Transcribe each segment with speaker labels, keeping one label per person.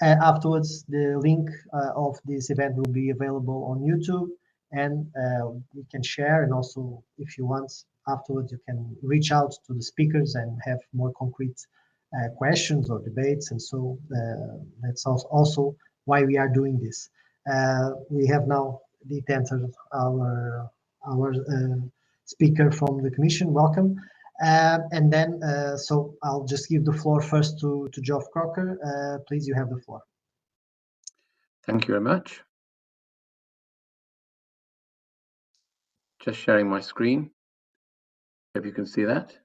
Speaker 1: Afterwards, the link of this event will be available on YouTube, and we can share. And also, if you want, afterwards, you can reach out to the speakers and have more concrete questions or debates. And so that's also why we are doing this. We have now entered our speaker from the Commission. Welcome. And then, so I'll just give the floor first to Geoff Croker. Please, you have the floor.
Speaker 2: Thank you very much. Just sharing my screen. Hope you can see that.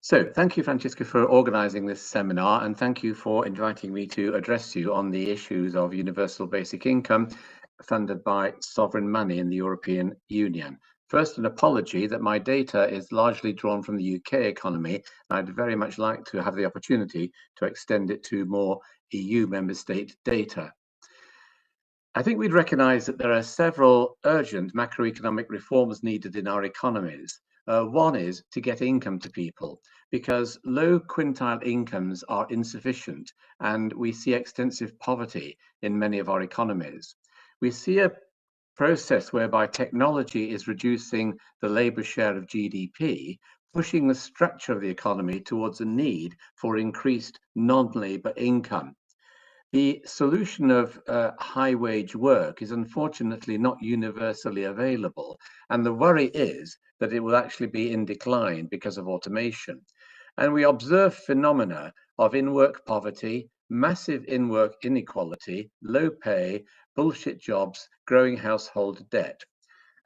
Speaker 2: So thank you, Francisca, for organising this seminar, and thank you for inviting me to address you on the issues of universal basic income funded by sovereign money in the European Union. First, an apology that my data is largely drawn from the UK economy. I'd very much like to have the opportunity to extend it to more EU member state data. I think we'd recognise that there are several urgent macroeconomic reforms needed in our economies. One is to get income to people, because low quintile incomes are insufficient and we see extensive poverty in many of our economies. We see a process whereby technology is reducing the labour share of GDP, pushing the structure of the economy towards a need for increased non-labour income. The solution of high wage work is unfortunately not universally available, and the worry is that it will actually be in decline because of automation. And we observe phenomena of in-work poverty, massive in-work inequality, low pay, bullshit jobs, growing household debt.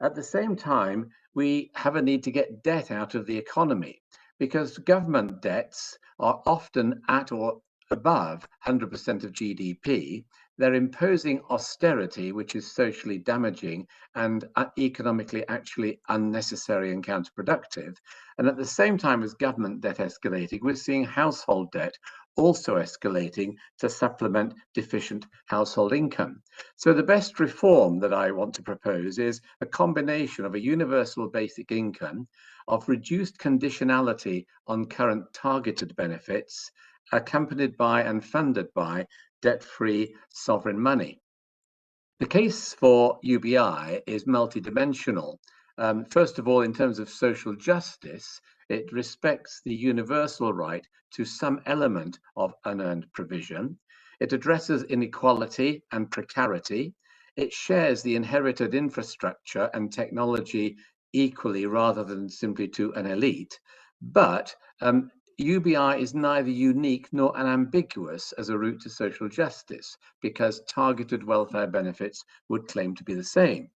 Speaker 2: At the same time, we have a need to get debt out of the economy, because government debts are often at or above 100% of GDP. They're imposing austerity, which is socially damaging and economically actually unnecessary and counterproductive. And at the same time as government debt escalating, we're seeing household debt also escalating to supplement deficient household income. So the best reform that I want to propose is a combination of a universal basic income, of reduced conditionality on current targeted benefits, accompanied by and funded by debt-free sovereign money. The case for UBI is multidimensional. First of all, in terms of social justice, it respects the universal right to some element of unearned provision. It addresses inequality and precarity. It shares the inherited infrastructure and technology equally rather than simply to an elite. But UBI is neither unique nor unambiguous as a route to social justice, because targeted welfare benefits would claim to be the same.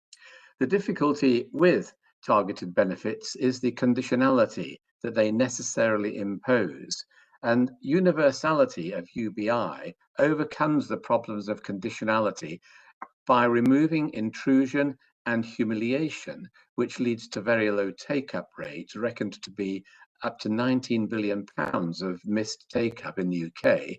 Speaker 2: The difficulty with targeted benefits is the conditionality that they necessarily impose, and universality of UBI overcomes the problems of conditionality by removing intrusion and humiliation, which leads to very low take-up rates, reckoned to be up to £19 billion of missed take-up in the UK,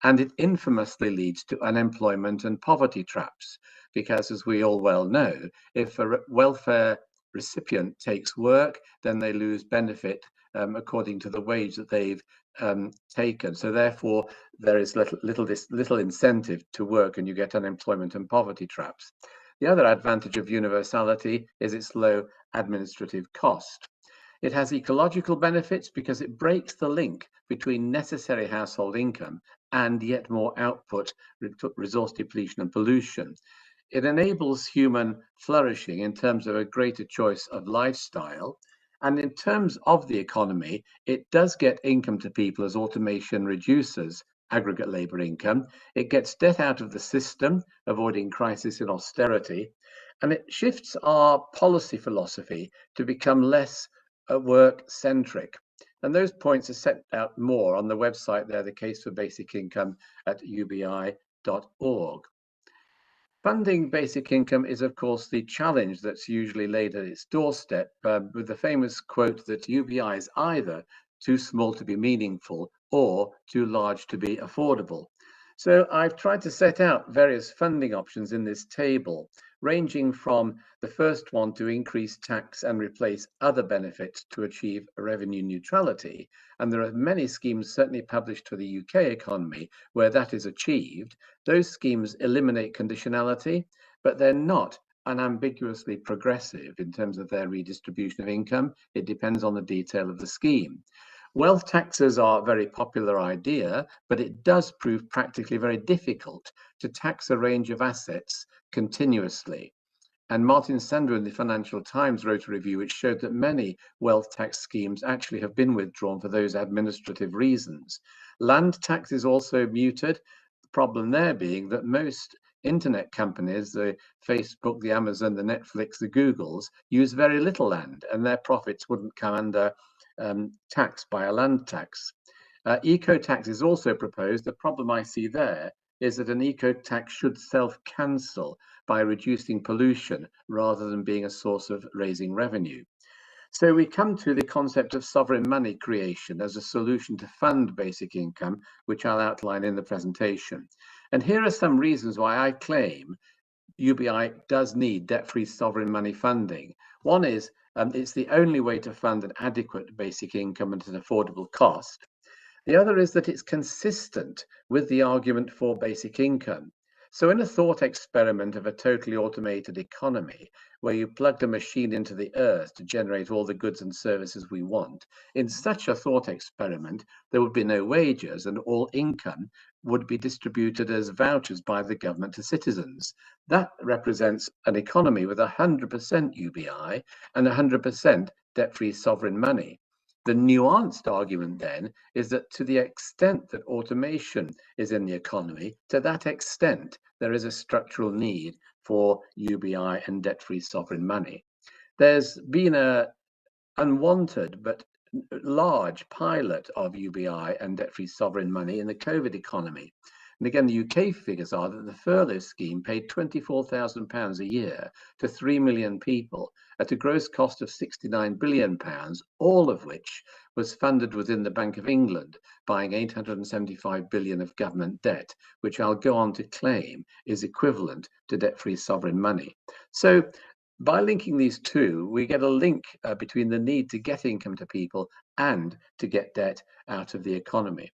Speaker 2: and it infamously leads to unemployment and poverty traps, because as we all well know, if a welfare recipient takes work, then they lose benefit according to the wage that they've taken. So therefore, there is little incentive to work, and you get unemployment and poverty traps. The other advantage of universality is its low administrative cost. It has ecological benefits because it breaks the link between necessary household income and yet more output, resource depletion and pollution. It enables human flourishing in terms of a greater choice of lifestyle. And in terms of the economy, it does get income to people as automation reduces aggregate labour income. It gets debt out of the system, avoiding crisis and austerity. And it shifts our policy philosophy to become less work-centric. And those points are set out more on the website there, the case for basic income at ubi.org. Funding basic income is, of course, the challenge that's usually laid at its doorstep, with the famous quote that UBI is either too small to be meaningful or too large to be affordable. So I've tried to set out various funding options in this table, ranging from the first one to increase tax and replace other benefits to achieve revenue neutrality. And there are many schemes certainly published for the UK economy where that is achieved. Those schemes eliminate conditionality, but they're not unambiguously progressive in terms of their redistribution of income. It depends on the detail of the scheme. Wealth taxes are a very popular idea, but it does prove practically very difficult to tax a range of assets continuously. And Martin Sander in the Financial Times wrote a review which showed that many wealth tax schemes actually have been withdrawn for those administrative reasons. Land tax is also muted, the problem there being that most internet companies, the Facebook, the Amazon, the Netflix, the Googles, use very little land, and their profits wouldn't come under tax by a land tax. Eco tax is also proposed. The problem I see there is that an eco tax should self-cancel by reducing pollution rather than being a source of raising revenue. So we come to the concept of sovereign money creation as a solution to fund basic income, which I'll outline in the presentation. And here are some reasons why I claim UBI does need debt-free sovereign money funding. One is it's the only way to fund an adequate basic income at an affordable cost. The other is that it's consistent with the argument for basic income. So in a thought experiment of a totally automated economy, where you plugged a machine into the earth to generate all the goods and services we want, in such a thought experiment, there would be no wages and all income would be distributed as vouchers by the government to citizens. That represents an economy with 100% UBI and 100% debt-free sovereign money. The nuanced argument then is that to the extent that automation is in the economy, to that extent, there is a structural need for UBI and debt-free sovereign money. There's been an unwanted but large pilot of UBI and debt-free sovereign money in the COVID economy. And again, the UK figures are that the furlough scheme paid £24,000 a year to 3 million people at a gross cost of £69 billion, all of which was funded within the Bank of England, buying £875 billion of government debt, which I'll go on to claim is equivalent to debt-free sovereign money. So by linking these two, we get a link between the need to get income to people and to get debt out of the economy.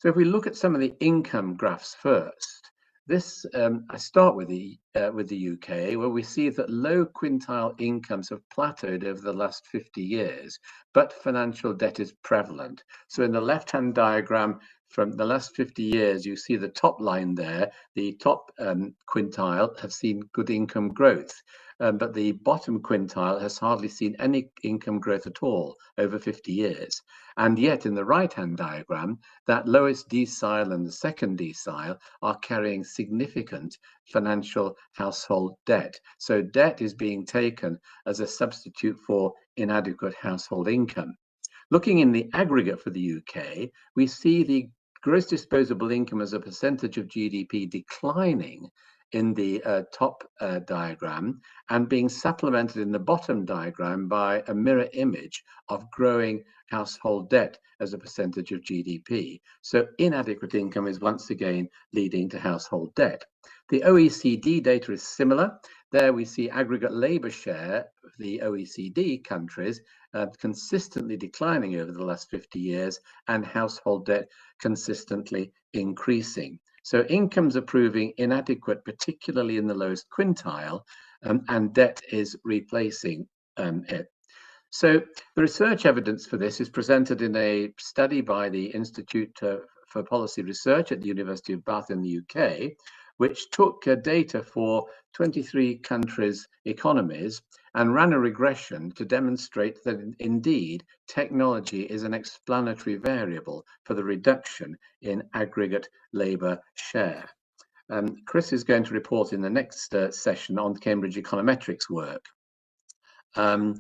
Speaker 2: So if we look at some of the income graphs first, this I start with the UK, where we see that low quintile incomes have plateaued over the last 50 years, but financial debt is prevalent. So in the left-hand diagram from the last 50 years, you see the top line there, the top quintile have seen good income growth. But the bottom quintile has hardly seen any income growth at all over 50 years. And yet in the right-hand diagram, that lowest decile and the second decile are carrying significant financial household debt. So debt is being taken as a substitute for inadequate household income. Looking in the aggregate for the UK, we see the gross disposable income as a percentage of GDP declining in the top diagram and being supplemented in the bottom diagram by a mirror image of growing household debt as a percentage of GDP. So inadequate income is once again leading to household debt. The OECD data is similar. There we see aggregate labour share of the OECD countries consistently declining over the last 50 years and household debt consistently increasing. So incomes are proving inadequate, particularly in the lowest quintile, and debt is replacing it. So the research evidence for this is presented in a study by the Institute for Policy Research at the University of Bath in the UK, which took data for 23 countries' economies and ran a regression to demonstrate that indeed technology is an explanatory variable for the reduction in aggregate labour share. Chris is going to report in the next session on Cambridge Econometrics work. Now,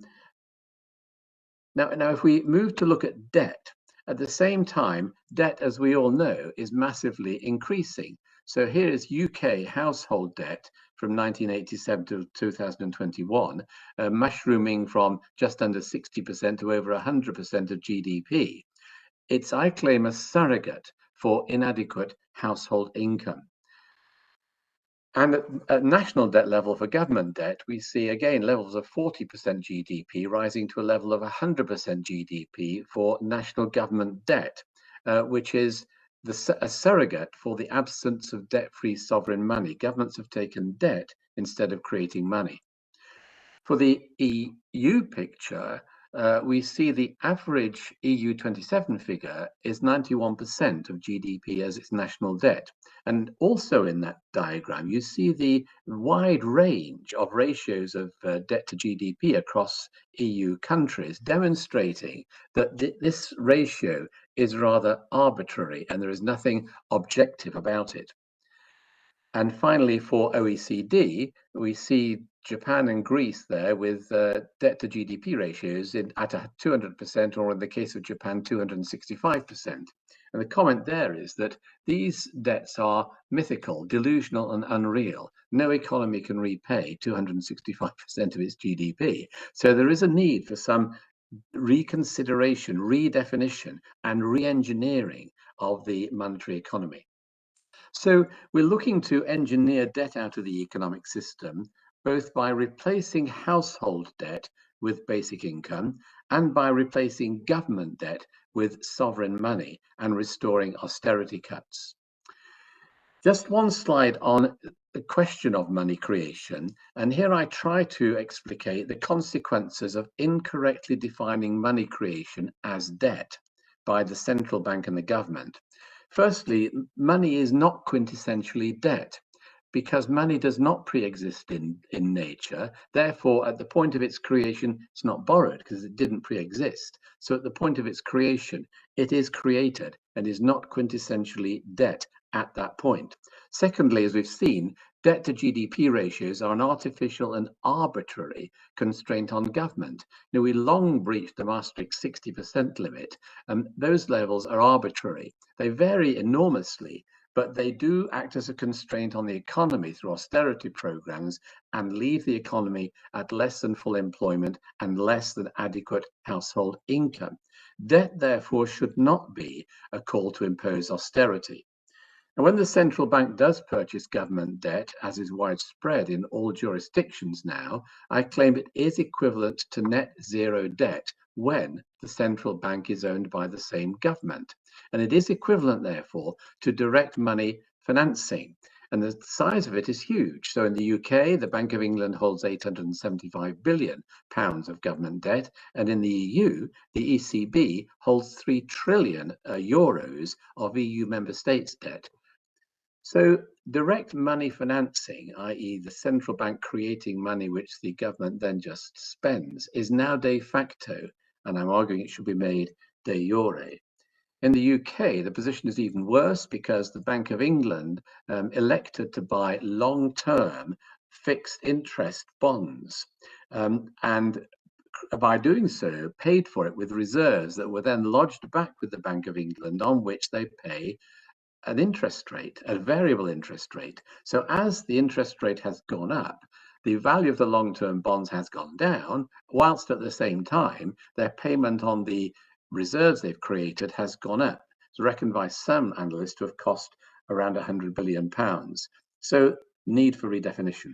Speaker 2: if we move to look at debt, at the same time, debt, as we all know, is massively increasing. So here is UK household debt from 1987 to 2021, mushrooming from just under 60% to over 100% of GDP. It's, I claim, a surrogate for inadequate household income. And at national debt level for government debt, we see again levels of 40% GDP rising to a level of 100% GDP for national government debt, which is a surrogate for the absence of debt-free sovereign money. Governments have taken debt instead of creating money. For the EU picture, we see the average EU 27 figure is 91% of GDP as its national debt. And also in that diagram, you see the wide range of ratios of debt to GDP across EU countries, demonstrating that this ratio is rather arbitrary and there is nothing objective about it. And finally, for OECD, we see Japan and Greece there with debt to GDP ratios at 200%, or in the case of Japan, 265%. And the comment there is that these debts are mythical, delusional, and unreal. No economy can repay 265% of its GDP. So there is a need for some reconsideration, redefinition, and re-engineering of the monetary economy. So we're looking to engineer debt out of the economic system, both by replacing household debt with basic income and by replacing government debt with sovereign money and restoring austerity cuts. Just one slide on the question of money creation, and here I try to explicate the consequences of incorrectly defining money creation as debt by the central bank and the government. Firstly, money is not quintessentially debt because money does not pre-exist in nature. Therefore, at the point of its creation, it's not borrowed because it didn't pre-exist. So at the point of its creation, it is created and is not quintessentially debt at that point. Secondly, as we've seen, debt to GDP ratios are an artificial and arbitrary constraint on government. Now, we long breached the Maastricht 60% limit, and those levels are arbitrary. They vary enormously, but they do act as a constraint on the economy through austerity programs and leave the economy at less than full employment and less than adequate household income. Debt, therefore, should not be a call to impose austerity. And when the central bank does purchase government debt, as is widespread in all jurisdictions now, I claim it is equivalent to net zero debt when the central bank is owned by the same government. And it is equivalent, therefore, to direct money financing. And the size of it is huge. So in the UK, the Bank of England holds £875 billion of government debt. And in the EU, the ECB holds 3 trillion euros of EU member states' debt. So direct money financing, i.e. the central bank creating money which the government then just spends, is now de facto, and I'm arguing it should be made de jure. In the UK, the position is even worse because the Bank of England elected to buy long-term fixed interest bonds, and by doing so, paid for it with reserves that were then lodged back with the Bank of England, on which they pay an interest rate, a variable interest rate. So as the interest rate has gone up, the value of the long-term bonds has gone down, whilst at the same time, their payment on the reserves they've created has gone up. It's reckoned by some analysts to have cost around £100 billion. So need for redefinition.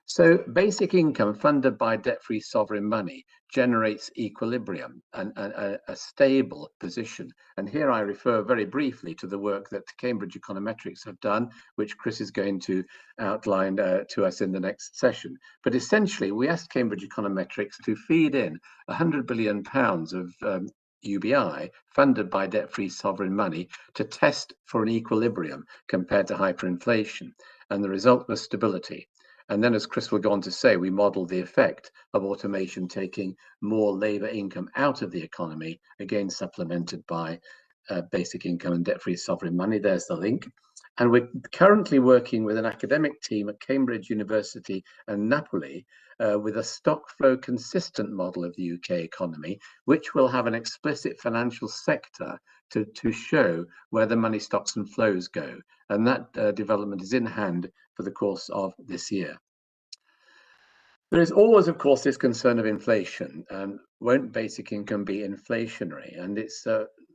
Speaker 2: So basic income funded by debt-free sovereign money generates equilibrium and a stable position. And here I refer very briefly to the work that Cambridge Econometrics have done, which Chris is going to outline to us in the next session. But essentially, we asked Cambridge Econometrics to feed in £100 billion of UBI funded by debt-free sovereign money to test for an equilibrium compared to hyperinflation. And the result was stability. And then, as Chris will go on to say, we modeled the effect of automation taking more labour income out of the economy, again supplemented by basic income and debt-free sovereign money. There's the link. And we're currently working with an academic team at Cambridge University and Napoli with a stock flow consistent model of the UK economy, which will have an explicit financial sector to show where the money stocks and flows go. And that development is in hand for the course of this year. There is always, of course, this concern of inflation. Won't basic income be inflationary? And it's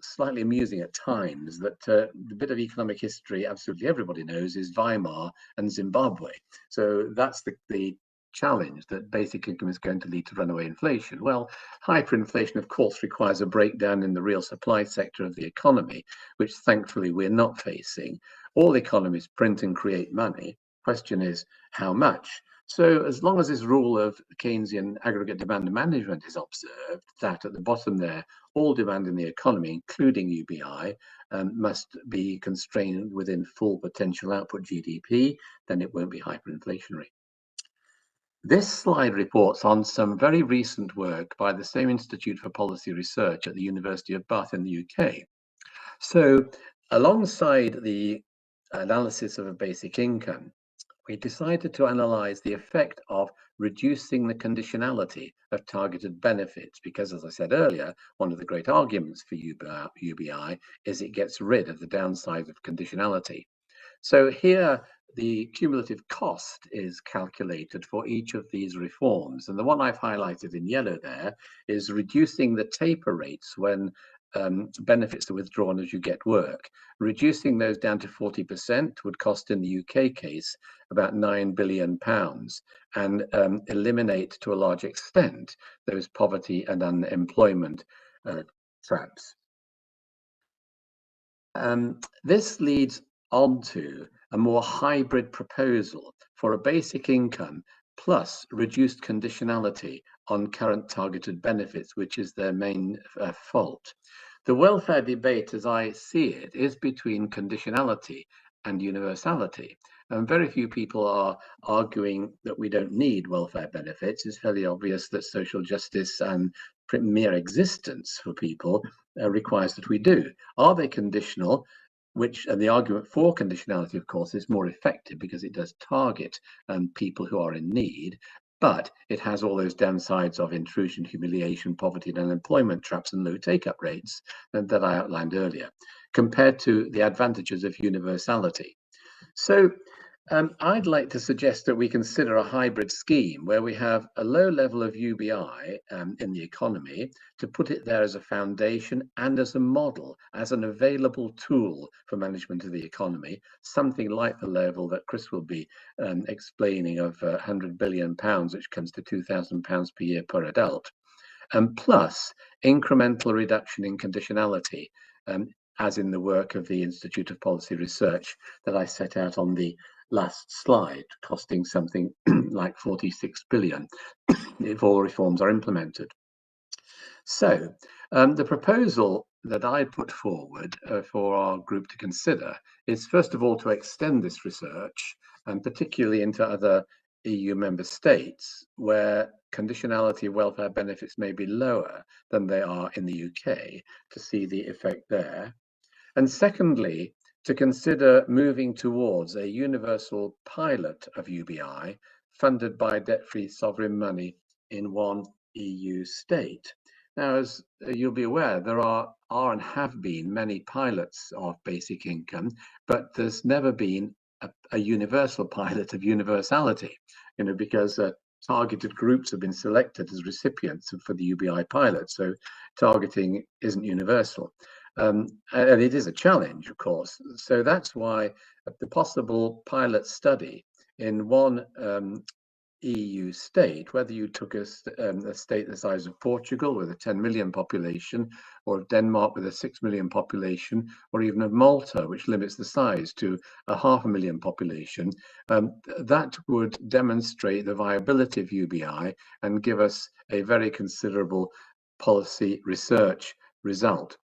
Speaker 2: slightly amusing at times that the bit of economic history absolutely everybody knows is Weimar and Zimbabwe. So that's the challenge, that basic income is going to lead to runaway inflation. Well, hyperinflation, of course, requires a breakdown in the real supply sector of the economy, which thankfully we're not facing. All economies print and create money. Question is, how much? So as long as this rule of Keynesian aggregate demand management is observed, that at the bottom there, all demand in the economy, including UBI, must be constrained within full potential output GDP, then it won't be hyperinflationary. This slide reports on some very recent work by the same Institute for Policy Research at the University of Bath in the UK. So alongside the analysis of a basic income, we decided to analyze the effect of reducing the conditionality of targeted benefits, because, as I said earlier, one of the great arguments for UBI is it gets rid of the downside of conditionality. So here, the cumulative cost is calculated for each of these reforms. And the one I've highlighted in yellow there is reducing the taper rates when benefits are withdrawn as you get work. Reducing those down to 40% would cost, in the UK case, about £9 billion, and eliminate to a large extent those poverty and unemployment traps. This leads on to a more hybrid proposal for a basic income plus reduced conditionality on current targeted benefits, which is their main fault. The welfare debate, as I see it, is between conditionality and universality. And very few people are arguing that we don't need welfare benefits. It's fairly obvious that social justice and mere existence for people requires that we do. Are they conditional? And the argument for conditionality, of course, is more effective because it does target people who are in need, but it has all those downsides of intrusion, humiliation, poverty and unemployment traps and low take-up rates that I outlined earlier, compared to the advantages of universality. So I'd like to suggest that we consider a hybrid scheme where we have a low level of UBI in the economy, to put it there as a foundation and as a model, as an available tool for management of the economy, something like the level that Chris will be explaining of £100 billion, which comes to £2,000 per year per adult, and plus incremental reduction in conditionality, as in the work of the Institute of Policy Research that I set out on the last slide, costing something like 46 billion if all reforms are implemented. So the proposal that I put forward for our group to consider is, first of all, to extend this research, and particularly into other EU member states where conditionality of welfare benefits may be lower than they are in the UK, to see the effect there. And secondly, to consider moving towards a universal pilot of UBI funded by debt-free sovereign money in one EU state. Now, as you'll be aware, there are and have been many pilots of basic income, but there's never been a universal pilot of universality, because targeted groups have been selected as recipients for the UBI pilot, so targeting isn't universal. And it is a challenge, of course. So that's why the possible pilot study in one EU state, whether you took a state the size of Portugal with a 10 million population, or of Denmark with a 6 million population, or even of Malta, which limits the size to a 500,000 population, that would demonstrate the viability of UBI and give us a very considerable policy research result.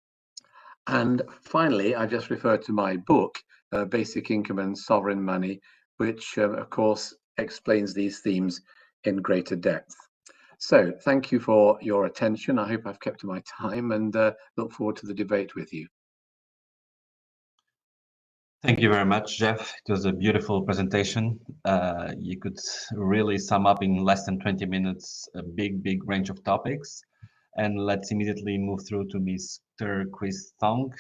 Speaker 2: And finally, I just referred to my book, Basic Income and Sovereign Money, which, of course, explains these themes in greater depth. So thank you for your attention. I hope I've kept to my time, and look forward to the debate with you.
Speaker 3: Thank you very much, Jeff. It was a beautiful presentation. You could really sum up in less than 20 minutes a big range of topics. And let's immediately move through to Mr. Chris Thong.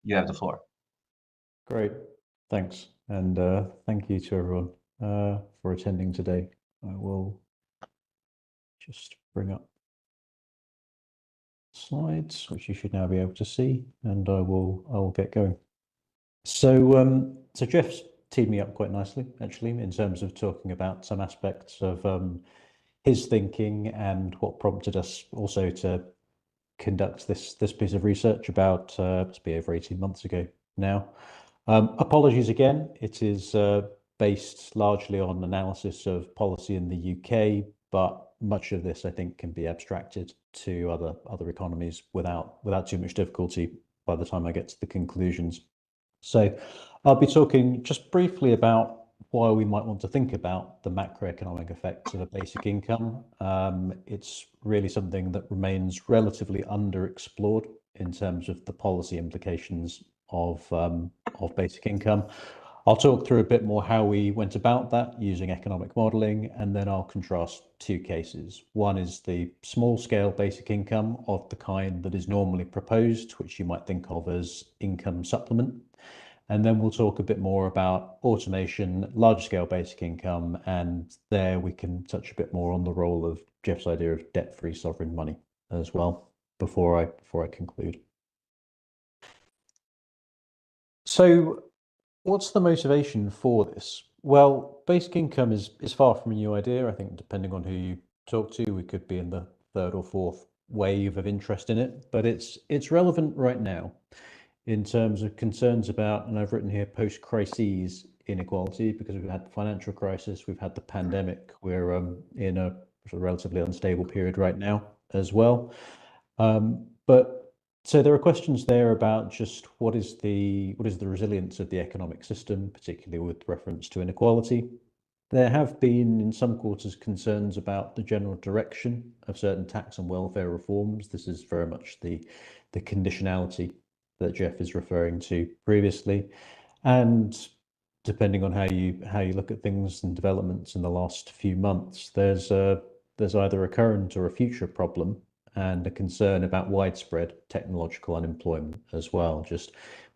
Speaker 3: You have the floor.
Speaker 4: Great, thanks. And thank you to everyone for attending today. I will just bring up slides, which you should now be able to see, and I will get going. So so Jeff's teed me up quite nicely, actually, in terms of talking about some aspects of his thinking and what prompted us also to conduct this piece of research about must be over 18 months ago now. Apologies again, it is based largely on analysis of policy in the UK, but much of this I think can be abstracted to other economies without too much difficulty by the time I get to the conclusions. So I'll be talking just briefly about why we might want to think about the macroeconomic effects of a basic income. It's really something that remains relatively underexplored in terms of the policy implications of basic income. I'll talk through a bit more how we went about that using economic modeling, and then I'll contrast two cases. One is the small scale basic income of the kind that is normally proposed, which you might think of as income supplement. And then we'll talk a bit more about automation, large scale basic income, and there we can touch a bit more on the role of Jeff's idea of debt-free sovereign money as well before I conclude. So what's the motivation for this? Well, basic income is far from a new idea. I think depending on who you talk to, we could be in the third or fourth wave of interest in it, but it's relevant right now in terms of concerns about, and I've written here, post-crises inequality, because we've had the financial crisis, we've had the pandemic, we're in a sort of relatively unstable period right now as well. But so there are questions there about just what is the resilience of the economic system, particularly with reference to inequality. There have been in some quarters concerns about the general direction of certain tax and welfare reforms. This is very much the conditionality that Jeff is referring to previously, and depending on how you look at things and developments in the last few months, there's either a current or a future problem and a concern about widespread technological unemployment as well, just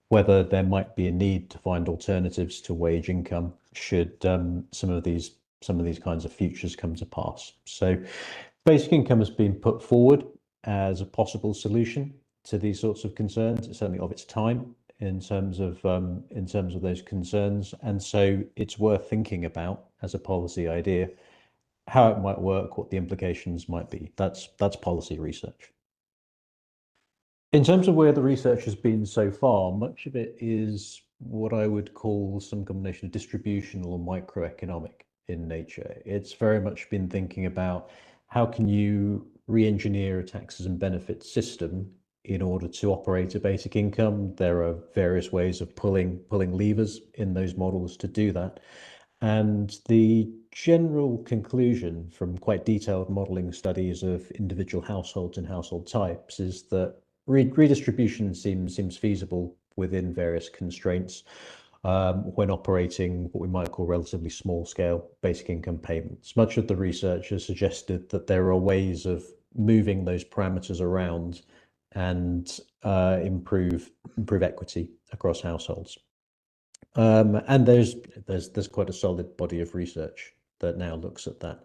Speaker 4: whether there might be a need to find alternatives to wage income should some of these kinds of futures come to pass. So basic income has been put forward as a possible solution to these sorts of concerns. It's certainly of its time in terms of those concerns, and so it's worth thinking about as a policy idea how it might work, what the implications might be. That's policy research. In terms of where the research has been so far, much of it is what I would call some combination of distributional and microeconomic in nature. It's very much been thinking about how can you re-engineer a taxes and benefits system in order to operate a basic income. There are various ways of pulling levers in those models to do that. And the general conclusion from quite detailed modeling studies of individual households and household types is that redistribution seems feasible within various constraints when operating what we might call relatively small scale basic income payments. Much of the research has suggested that there are ways of moving those parameters around and improve equity across households. And there's quite a solid body of research that now looks at that.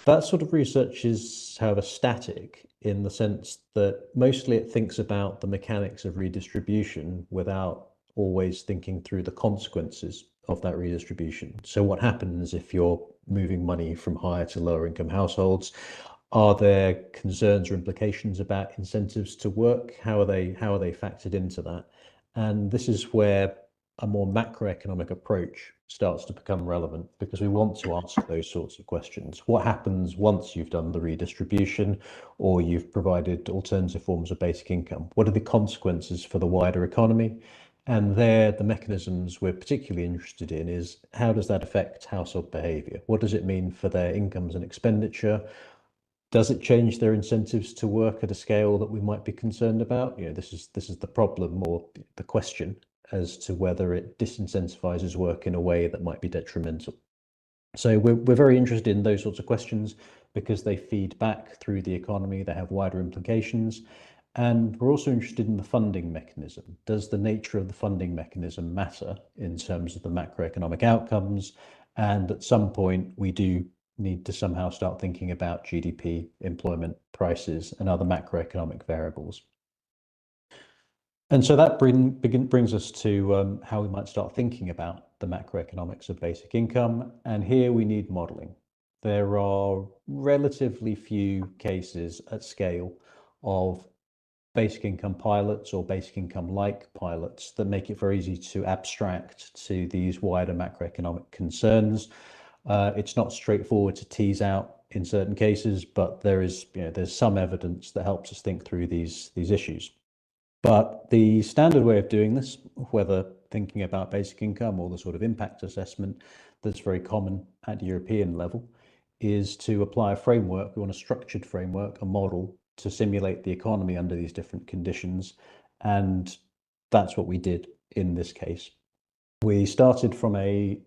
Speaker 4: That sort of research is, however, static in the sense that mostly it thinks about the mechanics of redistribution without always thinking through the consequences of that redistribution. So what happens if you're moving money from higher to lower income households? Are there concerns or implications about incentives to work? How are they factored into that? And this is where a more macroeconomic approach starts to become relevant, because we want to ask those sorts of questions. What happens once you've done the redistribution or you've provided alternative forms of basic income? What are the consequences for the wider economy? And there, the mechanisms we're particularly interested in is how does that affect household behavior? What does it mean for their incomes and expenditure? Does it change their incentives to work at a scale that we might be concerned about? You know, this is the problem, or the question, as to whether it disincentivizes work in a way that might be detrimental. So we're very interested in those sorts of questions because they feed back through the economy, they have wider implications. And we're also interested in the funding mechanism. Does the nature of the funding mechanism matter in terms of the macroeconomic outcomes? And at some point, we do need to somehow start thinking about GDP, employment, prices, and other macroeconomic variables. And so that brings us to how we might start thinking about the macroeconomics of basic income. And here we need modeling. There are relatively few cases at scale of basic income pilots or basic income-like pilots that make it very easy to abstract to these wider macroeconomic concerns. It's not straightforward to tease out in certain cases, but there's some evidence that helps us think through these issues. But the standard way of doing this, whether thinking about basic income or the sort of impact assessment that's very common at European level, is to apply a framework. We want a structured framework, a model, to simulate the economy under these different conditions. And that's what we did in this case. We started from a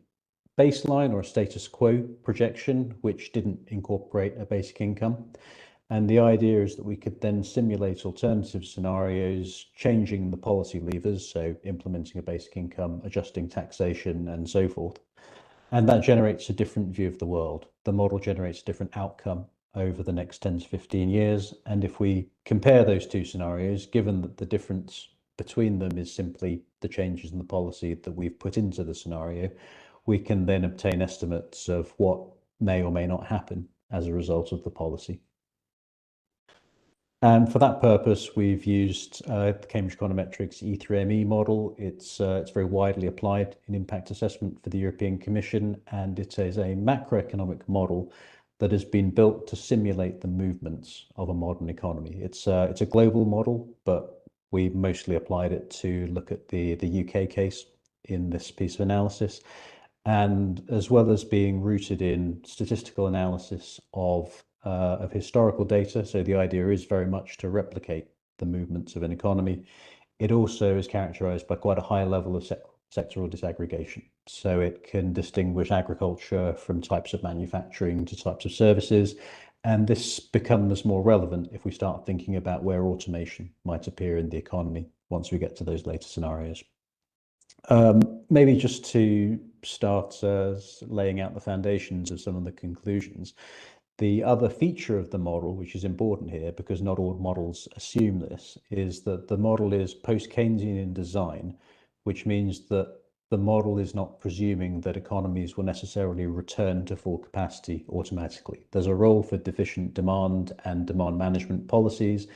Speaker 4: baseline or a status quo projection, which didn't incorporate a basic income. And the idea is that we could then simulate alternative scenarios, changing the policy levers, so implementing a basic income, adjusting taxation, and so forth. And that generates a different view of the world. The model generates a different outcome over the next 10 to 15 years. And if we compare those two scenarios, given that the difference between them is simply the changes in the policy that we've put into the scenario, we can then obtain estimates of what may or may not happen as a result of the policy. And for that purpose, we've used the Cambridge Econometrics E3ME model. It's very widely applied in impact assessment for the European Commission, and it is a macroeconomic model that has been built to simulate the movements of a modern economy. It's a global model, but we mostly applied it to look at the UK case in this piece of analysis. And as well as being rooted in statistical analysis of historical data, so the idea is very much to replicate the movements of an economy, it also is characterized by quite a high level of sectoral disaggregation. So it can distinguish agriculture from types of manufacturing to types of services. And this becomes more relevant if we start thinking about where automation might appear in the economy once we get to those later scenarios. Maybe just to start laying out the foundations of some of the conclusions. The other feature of the model, which is important here because not all models assume this, is that the model is post-Keynesian in design, which means that the model is not presuming that economies will necessarily return to full capacity automatically. There's a role for deficient demand and demand management policies.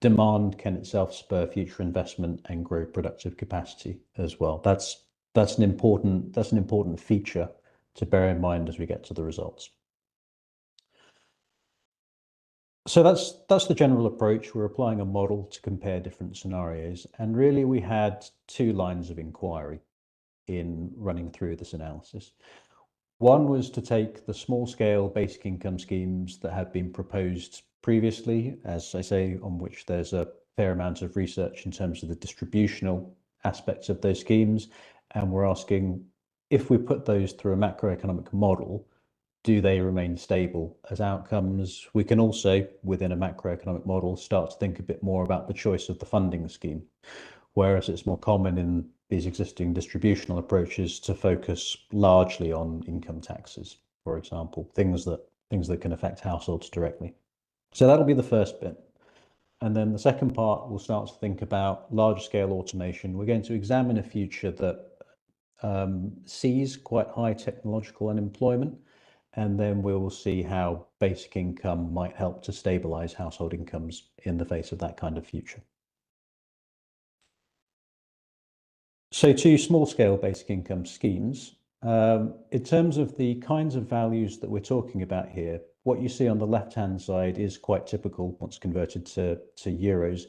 Speaker 4: Demand can itself spur future investment and grow productive capacity as well. That's an important feature to bear in mind as we get to the results. So that's the general approach. We're applying a model to compare different scenarios, and really we had two lines of inquiry in running through this analysis. One was to take the small-scale basic income schemes that have been proposed previously, as I say, on which there's a fair amount of research in terms of the distributional aspects of those schemes, and we're asking, if we put those through a macroeconomic model, do they remain stable as outcomes? We can also, within a macroeconomic model, start to think a bit more about the choice of the funding scheme, whereas it's more common in these existing distributional approaches to focus largely on income taxes, for example, things that can affect households directly. So that'll be the first bit. And then the second part, we'll start to think about large-scale automation. We're going to examine a future that sees quite high technological unemployment, and then we will see how basic income might help to stabilize household incomes in the face of that kind of future. So two small-scale basic income schemes. In terms of the kinds of values that we're talking about here, what you see on the left-hand side is quite typical, once converted to euros,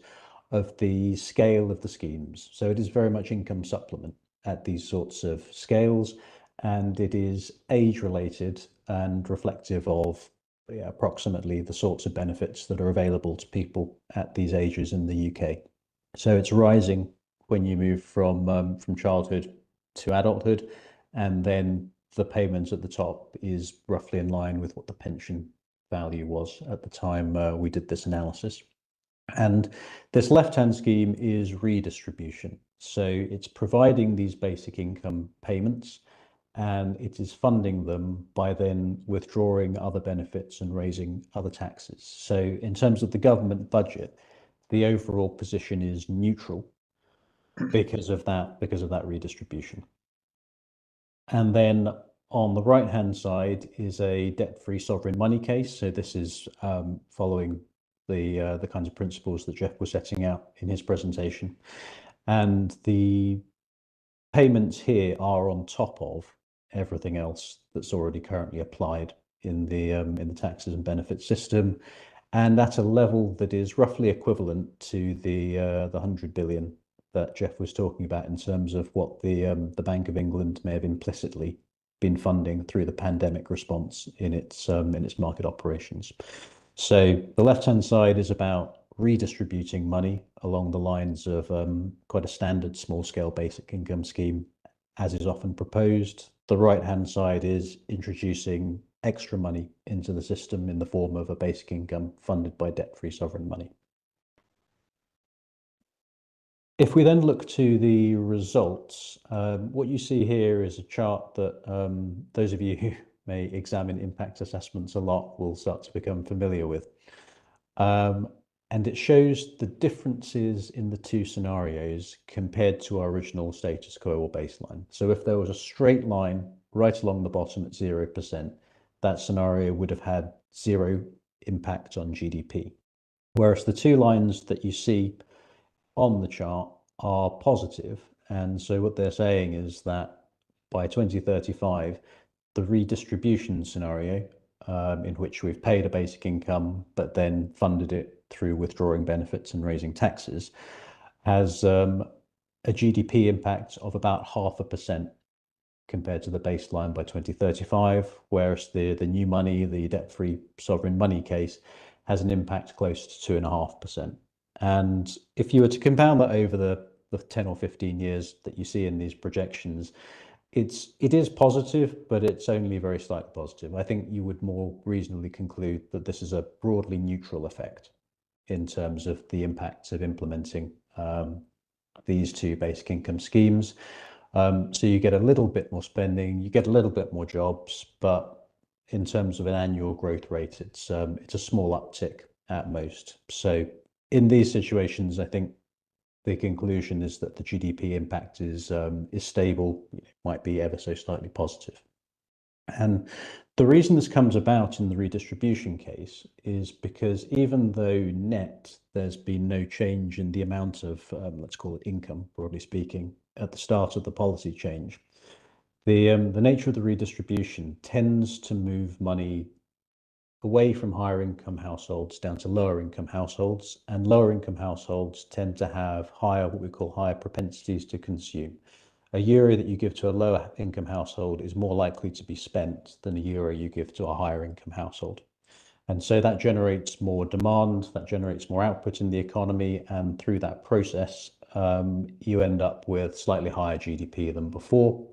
Speaker 4: of the scale of the schemes. So it is very much income supplement at these sorts of scales, and it is age-related and reflective of approximately the sorts of benefits that are available to people at these ages in the UK. So it's rising when you move from childhood to adulthood, and then the payment at the top is roughly in line with what the pension value was at the time we did this analysis. And this left-hand scheme is redistribution. So it's providing these basic income payments, and it is funding them by then withdrawing other benefits and raising other taxes. So in terms of the government budget, the overall position is neutral because of that redistribution. And then on the right-hand side is a debt-free sovereign money case. So this is following the kinds of principles that Jeff was setting out in his presentation. And the payments here are on top of everything else that's already currently applied in the taxes and benefits system, and at a level that is roughly equivalent to the 100 billion that Jeff was talking about in terms of what the Bank of England may have implicitly been funding through the pandemic response in its market operations. So the left-hand side is about redistributing money along the lines of quite a standard small-scale basic income scheme, as is often proposed. The right-hand side is introducing extra money into the system in the form of a basic income funded by debt-free sovereign money. If we then look to the results, what you see here is a chart that those of you who may examine impact assessments a lot will start to become familiar with. And it shows the differences in the two scenarios compared to our original status quo or baseline. So if there was a straight line right along the bottom at 0%, that scenario would have had zero impact on GDP. Whereas the two lines that you see on the chart are positive. And so what they're saying is that by 2035, the redistribution scenario, in which we've paid a basic income, but then funded it through withdrawing benefits and raising taxes, has a GDP impact of about 0.5% compared to the baseline by 2035, whereas the new money, the debt-free sovereign money case, has an impact close to 2.5%. And if you were to compound that over the 10 or 15 years that you see in these projections, it is positive, but it's only very slightly positive. I think you would more reasonably conclude that this is a broadly neutral effect in terms of the impacts of implementing these two basic income schemes. So you get a little bit more spending, you get a little bit more jobs, but in terms of an annual growth rate, it's a small uptick at most. So in these situations, I think the conclusion is that the GDP impact is stable, it might be ever so slightly positive. And the reason this comes about in the redistribution case is because even though net there's been no change in the amount of, let's call it income, broadly speaking, at the start of the policy change, the nature of the redistribution tends to move money away from higher income households down to lower income households, and lower income households tend to have higher, what we call higher propensities to consume. A euro that you give to a lower income household is more likely to be spent than a euro you give to a higher income household. And so that generates more demand, that generates more output in the economy, and through that process, you end up with slightly higher GDP than before.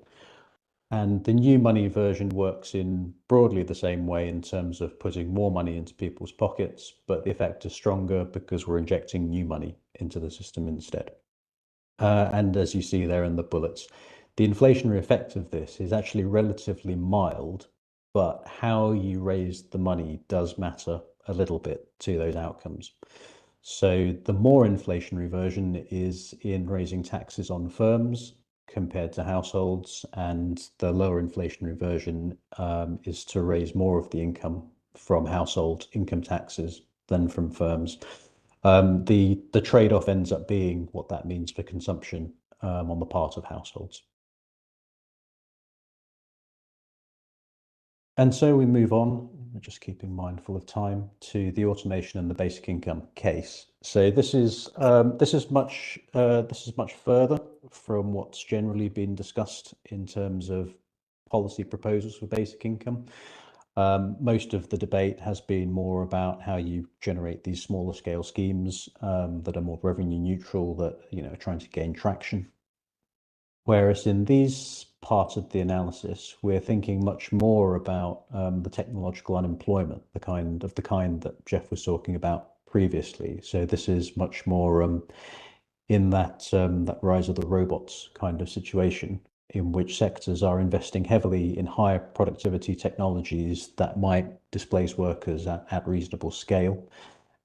Speaker 4: And the new money version works in broadly the same way in terms of putting more money into people's pockets, but the effect is stronger because we're injecting new money into the system instead. And as you see there in the bullets, the inflationary effect of this is actually relatively mild, but how you raise the money does matter a little bit to those outcomes. So the more inflationary version is in raising taxes on firms compared to households, and the lower inflationary version is to raise more of the income from household income taxes than from firms. The trade-off ends up being what that means for consumption on the part of households. And so we move on, just keeping mindful of time, to the automation and the basic income case. So this is much further from what's generally been discussed in terms of policy proposals for basic income. Most of the debate has been more about how you generate these smaller scale schemes that are more revenue neutral, that are trying to gain traction. Whereas in these parts of the analysis, we're thinking much more about the technological unemployment, the kind that Jeff was talking about previously. So this is much more in that rise of the robots kind of situation, in which sectors are investing heavily in higher productivity technologies that might displace workers at reasonable scale.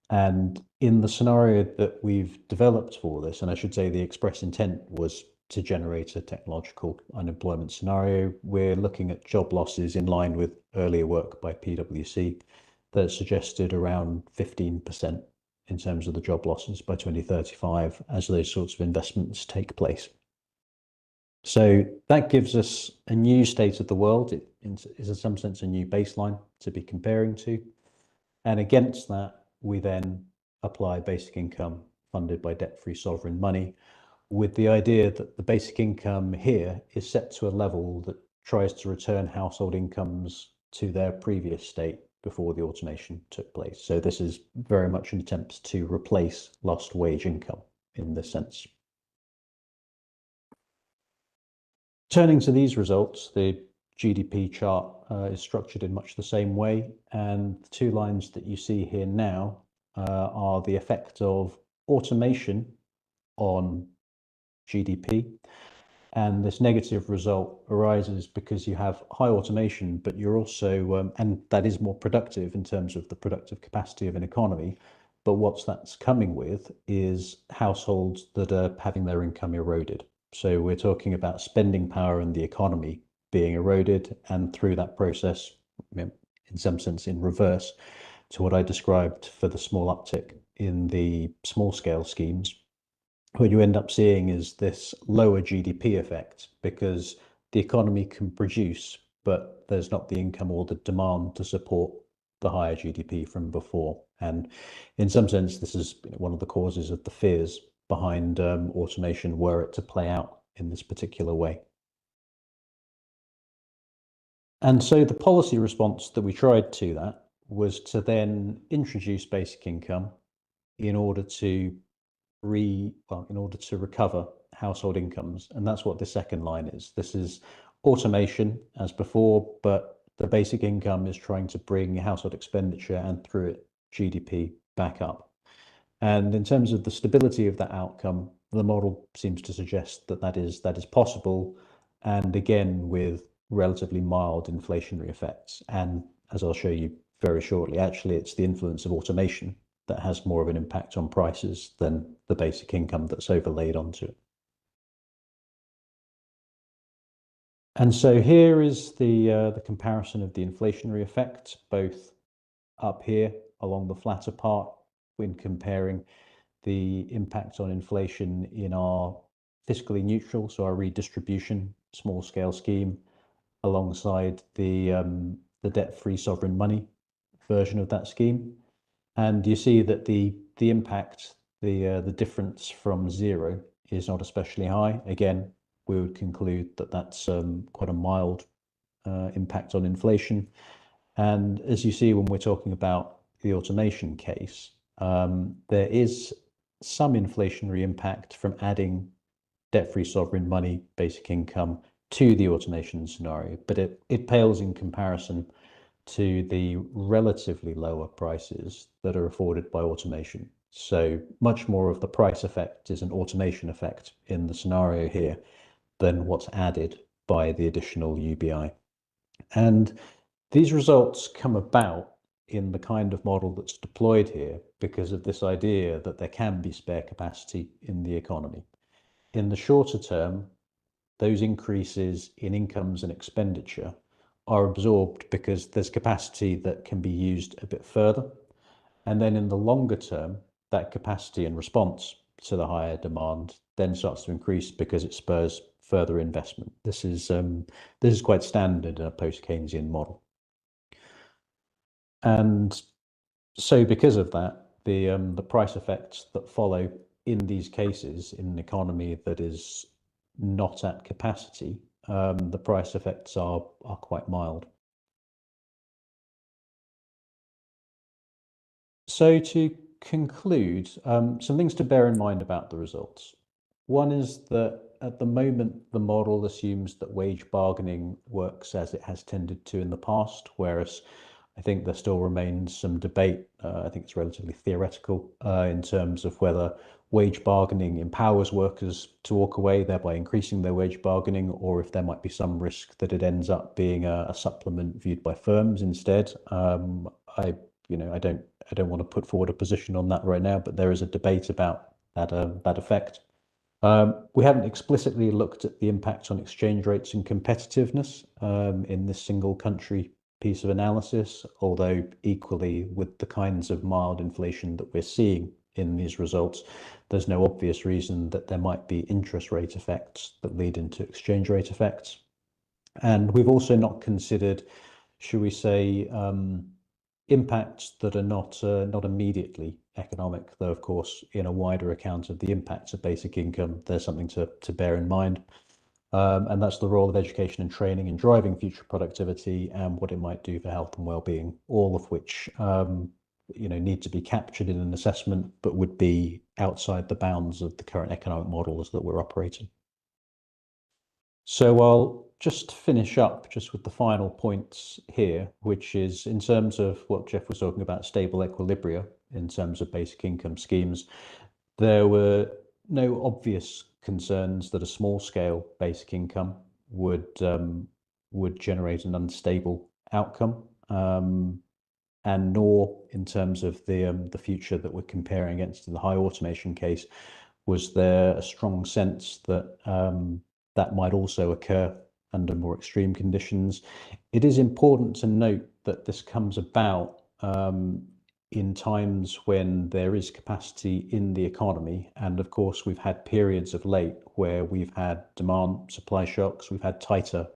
Speaker 4: And in the scenario that we've developed for this, and I should say the express intent was to generate a technological unemployment scenario, we're looking at job losses in line with earlier work by PwC that suggested around 15% in terms of the job losses by 2035 as those sorts of investments take place. So that gives us a new state of the world. It is in some sense a new baseline to be comparing to. And against that, we then apply basic income funded by debt-free sovereign money, with the idea that the basic income here is set to a level that tries to return household incomes to their previous state before the automation took place. So this is very much an attempt to replace lost wage income in this sense. Turning to these results, the GDP chart is structured in much the same way, and the two lines that you see here now are the effect of automation on GDP. And this negative result arises because you have high automation, but you're also, and that is more productive in terms of the productive capacity of an economy. But what that's coming with is households that are having their income eroded. So we're talking about spending power in the economy being eroded, and through that process, in some sense in reverse to what I described for the small uptick in the small scale schemes, what you end up seeing is this lower GDP effect because the economy can produce, but there's not the income or the demand to support the higher GDP from before. And in some sense, this is one of the causes of the fears behind automation were it to play out in this particular way. And so the policy response that we tried to that was to then introduce basic income in order to recover household incomes. And that's what the second line is. This is automation as before, but the basic income is trying to bring household expenditure and through it GDP back up. And in terms of the stability of that outcome, the model seems to suggest that that is possible, and again with relatively mild inflationary effects. And as I'll show you very shortly, actually it's the influence of automation that has more of an impact on prices than the basic income that's overlaid onto it. And so here is the comparison of the inflationary effect, both up here along the flatter part when comparing the impact on inflation in our fiscally neutral, so our redistribution small scale scheme, alongside the debt-free sovereign money version of that scheme. And you see that the impact, the difference from zero is not especially high. Again, we would conclude that that's quite a mild impact on inflation. And as you see, when we're talking about the automation case, there is some inflationary impact from adding debt-free sovereign money, basic income to the automation scenario, but it pales in comparison to the relatively lower prices that are afforded by automation. So much more of the price effect is an automation effect in the scenario here than what's added by the additional UBI. And these results come about in the kind of model that's deployed here because of this idea that there can be spare capacity in the economy. In the shorter term, those increases in incomes and expenditure are absorbed because there's capacity that can be used a bit further. And then in the longer term, that capacity in response to the higher demand then starts to increase because it spurs further investment. This is quite standard in a post-Keynesian model. And so because of that, the price effects that follow in these cases in an economy that is not at capacity, the price effects are quite mild. So to conclude, some things to bear in mind about the results. One is that at the moment, the model assumes that wage bargaining works as it has tended to in the past, whereas I think there still remains some debate. I think it's relatively theoretical in terms of whether wage bargaining empowers workers to walk away, thereby increasing their wage bargaining, or if there might be some risk that it ends up being a supplement viewed by firms instead. I don't want to put forward a position on that right now, but there is a debate about that effect. We haven't explicitly looked at the impact on exchange rates and competitiveness in this single country piece of analysis, although equally with the kinds of mild inflation that we're seeing in these results, there's no obvious reason that there might be interest rate effects that lead into exchange rate effects. And we've also not considered, should we say, impacts that are not immediately economic, though of course in a wider account of the impacts of basic income, there's something to bear in mind. And that's the role of education and training in driving future productivity and what it might do for health and well-being, all of which need to be captured in an assessment, but would be outside the bounds of the current economic models that we're operating. So I'll just finish up just with the final points here, which is in terms of what Jeff was talking about, stable equilibria in terms of basic income schemes. There were no obvious concerns that a small scale basic income would generate an unstable outcome, and nor in terms of the future that we're comparing against in the high automation case was there a strong sense that that might also occur under more extreme conditions. It is important to note that this comes about in times when there is capacity in the economy. And of course, we've had periods of late where we've had demand supply shocks, we've had tighter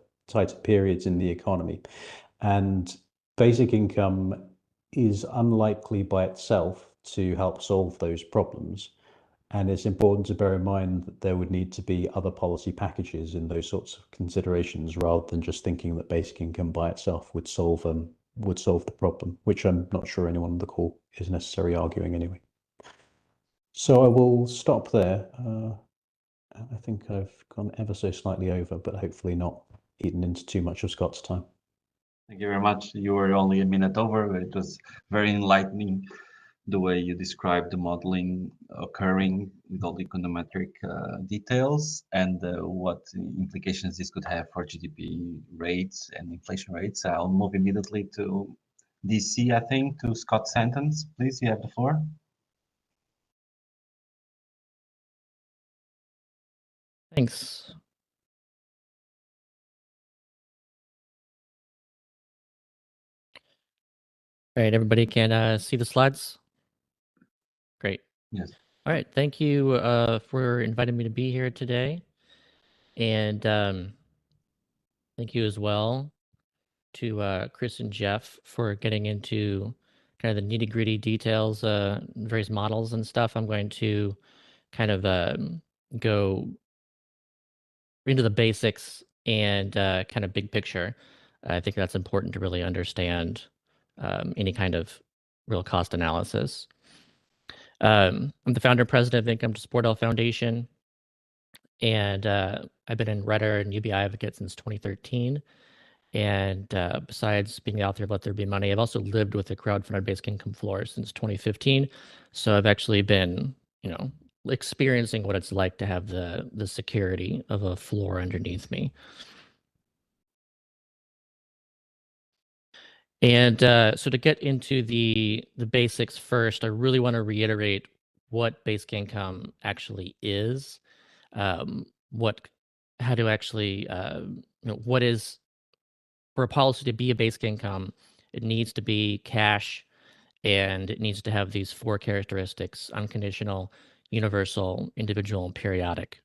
Speaker 4: periods in the economy. And basic income is unlikely by itself to help solve those problems. And it's important to bear in mind that there would need to be other policy packages in those sorts of considerations, rather than just thinking that basic income by itself would solve the problem, which I'm not sure anyone on the call is necessarily arguing anyway. So I will stop there. I think I've gone ever so slightly over, but hopefully not eaten into too much of Scott's time.
Speaker 3: Thank you very much. You were only a minute over, but it was very enlightening the way you described the modeling occurring with all the econometric details and what implications this could have for GDP rates and inflation rates. I'll move immediately to DC, I think, to Scott Santens. Please, you have the floor.
Speaker 5: Thanks. All right, everybody can see the slides? Great.
Speaker 3: Yes.
Speaker 5: All right, thank you for inviting me to be here today. And thank you as well to Chris and Jeff for getting into kind of the nitty-gritty details, various models and stuff. I'm going to kind of go into the basics and kind of big picture. I think that's important to really understand any kind of real cost analysis. I'm the founder and president of Income to Support All Foundation, and I've been in Rudder and UBI Advocate since 2013. And besides being the author of Let There Be Money, I've also lived with a crowdfunded basic income floor since 2015. So I've actually been, experiencing what it's like to have the security of a floor underneath me. And so to get into the basics first, I really want to reiterate what basic income actually is, what is, for a policy to be a basic income, it needs to be cash, and it needs to have these four characteristics: unconditional, universal, individual, and periodic.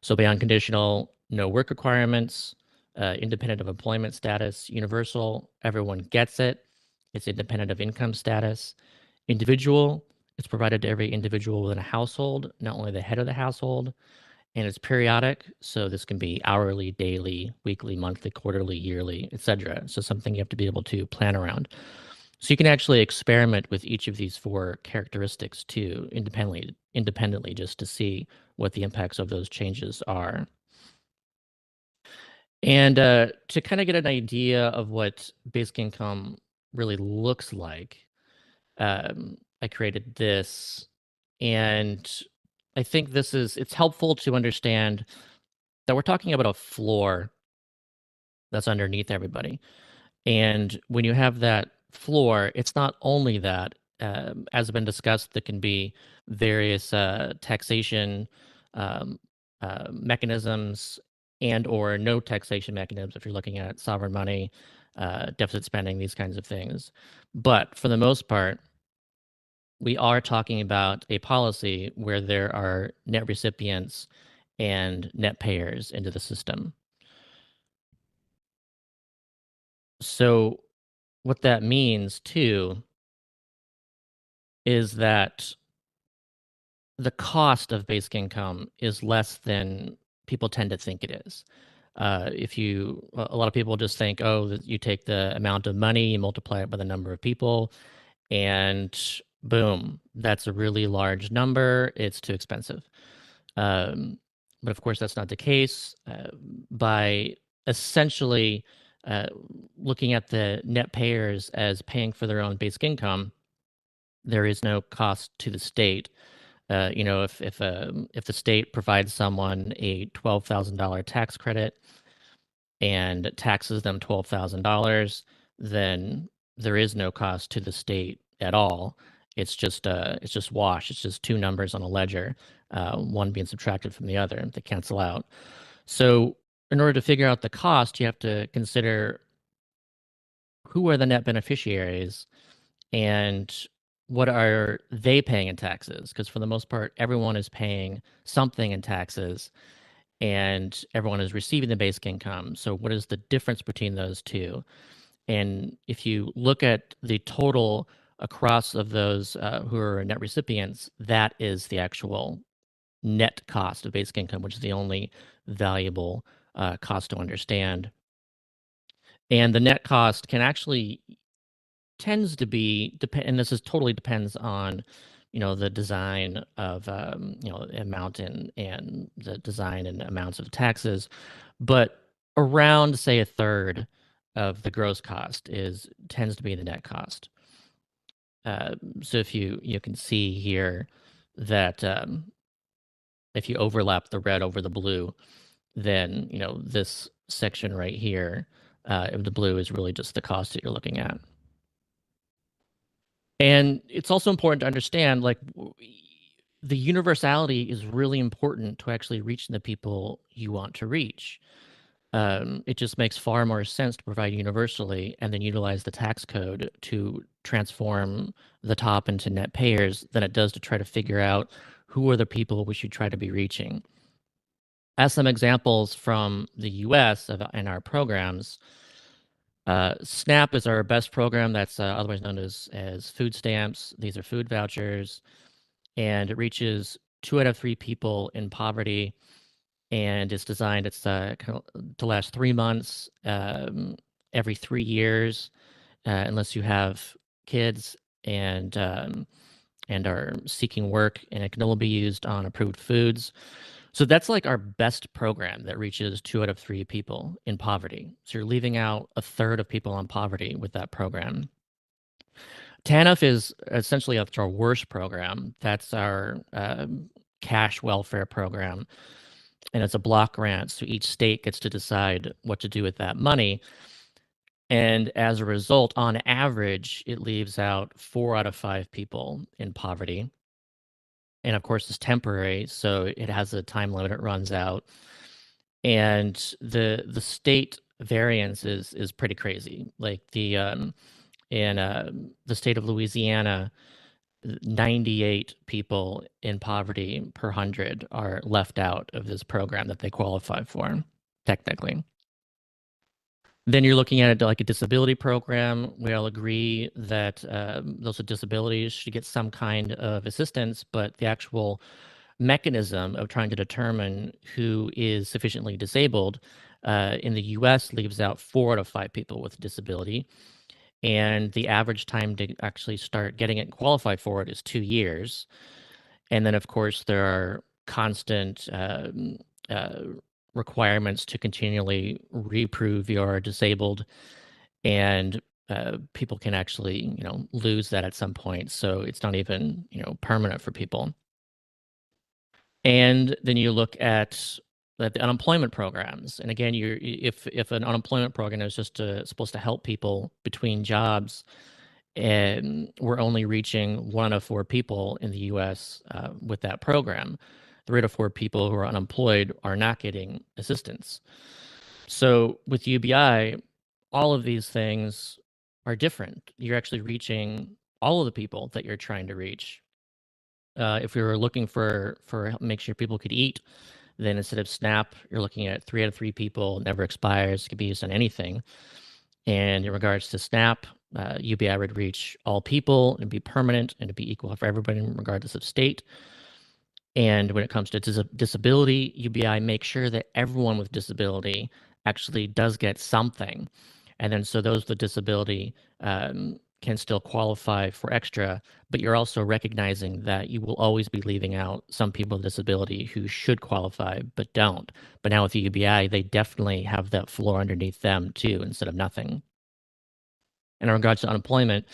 Speaker 5: So by unconditional, no work requirements, independent of employment status. Universal, everyone gets it. It's independent of income status. Individual, it's provided to every individual within a household, not only the head of the household. And it's periodic, so this can be hourly, daily, weekly, monthly, quarterly, yearly, etc. So something you have to be able to plan around. So you can actually experiment with each of these four characteristics too, independently, just to see what the impacts of those changes are. And to kind of get an idea of what basic income really looks like, I created this And I think it's helpful to understand that we're talking about a floor that's underneath everybody. And when you have that floor, it's not only that, as has been discussed, there can be various taxation mechanisms and or no taxation mechanisms if you're looking at sovereign money, deficit spending, these kinds of things. But for the most part, we are talking about a policy where there are net recipients and net payers into the system. So what that means too is that the cost of basic income is less than people tend to think it is. A lot of people just think, oh, that you take the amount of money, you multiply it by the number of people, and boom, that's a really large number. It's too expensive. But of course, that's not the case. By essentially looking at the net payers as paying for their own basic income, there is no cost to the state. If the state provides someone a $12,000 tax credit and taxes them $12,000, then there is no cost to the state at all. It's just wash. It's just two numbers on a ledger, one being subtracted from the other. They cancel out. So in order to figure out the cost, you have to consider who are the net beneficiaries and what are they paying in taxes? Because for the most part, everyone is paying something in taxes and everyone is receiving the basic income. So what is the difference between those two? And if you look at the total across of those who are net recipients, that is the actual net cost of basic income, which is the only valuable cost to understand. And the net cost can actually tends to be and this is totally depends on the design of amount and the design and amounts of taxes, but around say a third of the gross cost tends to be the net cost. So if you can see here that if you overlap the red over the blue, then this section right here of the blue is really just the cost that you're looking at. And it's also important to understand, like, the universality is really important to actually reaching the people you want to reach. It just makes far more sense to provide universally and then utilize the tax code to transform the top into net payers than it does to try to figure out who are the people we should try to be reaching. As some examples from the US in our programs, SNAP is our best program. That's otherwise known as food stamps. These are food vouchers, and it reaches 2 out of 3 people in poverty, and it's designed to last 3 months, every 3 years, unless you have kids and are seeking work, and it can only be used on approved foods. So that's like our best program that reaches 2 out of 3 people in poverty. So you're leaving out a third of people in poverty with that program. TANF is essentially our worst program. That's our cash welfare program. And it's a block grant. So each state gets to decide what to do with that money. And as a result, on average, it leaves out 4 out of 5 people in poverty. And of course, it's temporary, so it has a time limit. It runs out, and the state variance is pretty crazy. Like in the state of Louisiana, 98 people in poverty per 100 are left out of this program that they qualify for, technically. Then you're looking at it like a disability program. We all agree that those with disabilities should get some kind of assistance, but the actual mechanism of trying to determine who is sufficiently disabled in the US leaves out 4 out of 5 people with disability. And the average time to actually start getting it and qualify for it is 2 years. And then, of course, there are constant requirements to continually reprove you're disabled, and people can actually lose that at some point, so it's not even permanent for people. And then you look at the unemployment programs. And again, if an unemployment program is just supposed to help people between jobs, and we're only reaching 1 out of 4 people in the U.S. With that program. 3 out of 4 people who are unemployed are not getting assistance. So with UBI, all of these things are different. You're actually reaching all of the people that you're trying to reach. If we were looking for make sure people could eat, then instead of SNAP, you're looking at 3 out of 3 people, never expires, could be used on anything. And in regards to SNAP, UBI would reach all people and be permanent and to be equal for everybody regardless of state. And when it comes to disability, UBI makes sure that everyone with disability actually does get something. And then so those with disability can still qualify for extra, but you're also recognizing that you will always be leaving out some people with disability who should qualify but don't. But now with the UBI, they definitely have that floor underneath them too, instead of nothing. And in regards to unemployment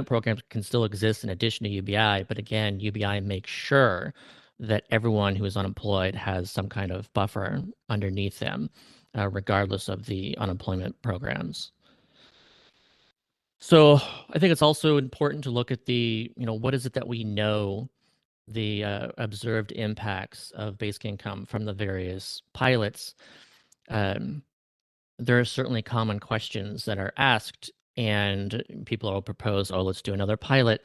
Speaker 5: programs can still exist in addition to UBI, but again, UBI makes sure that everyone who is unemployed has some kind of buffer underneath them, regardless of the unemployment programs. So I think it's also important to look at what is it that we know the observed impacts of basic income from the various pilots. There are certainly common questions that are asked, and people will propose, "Oh, let's do another pilot."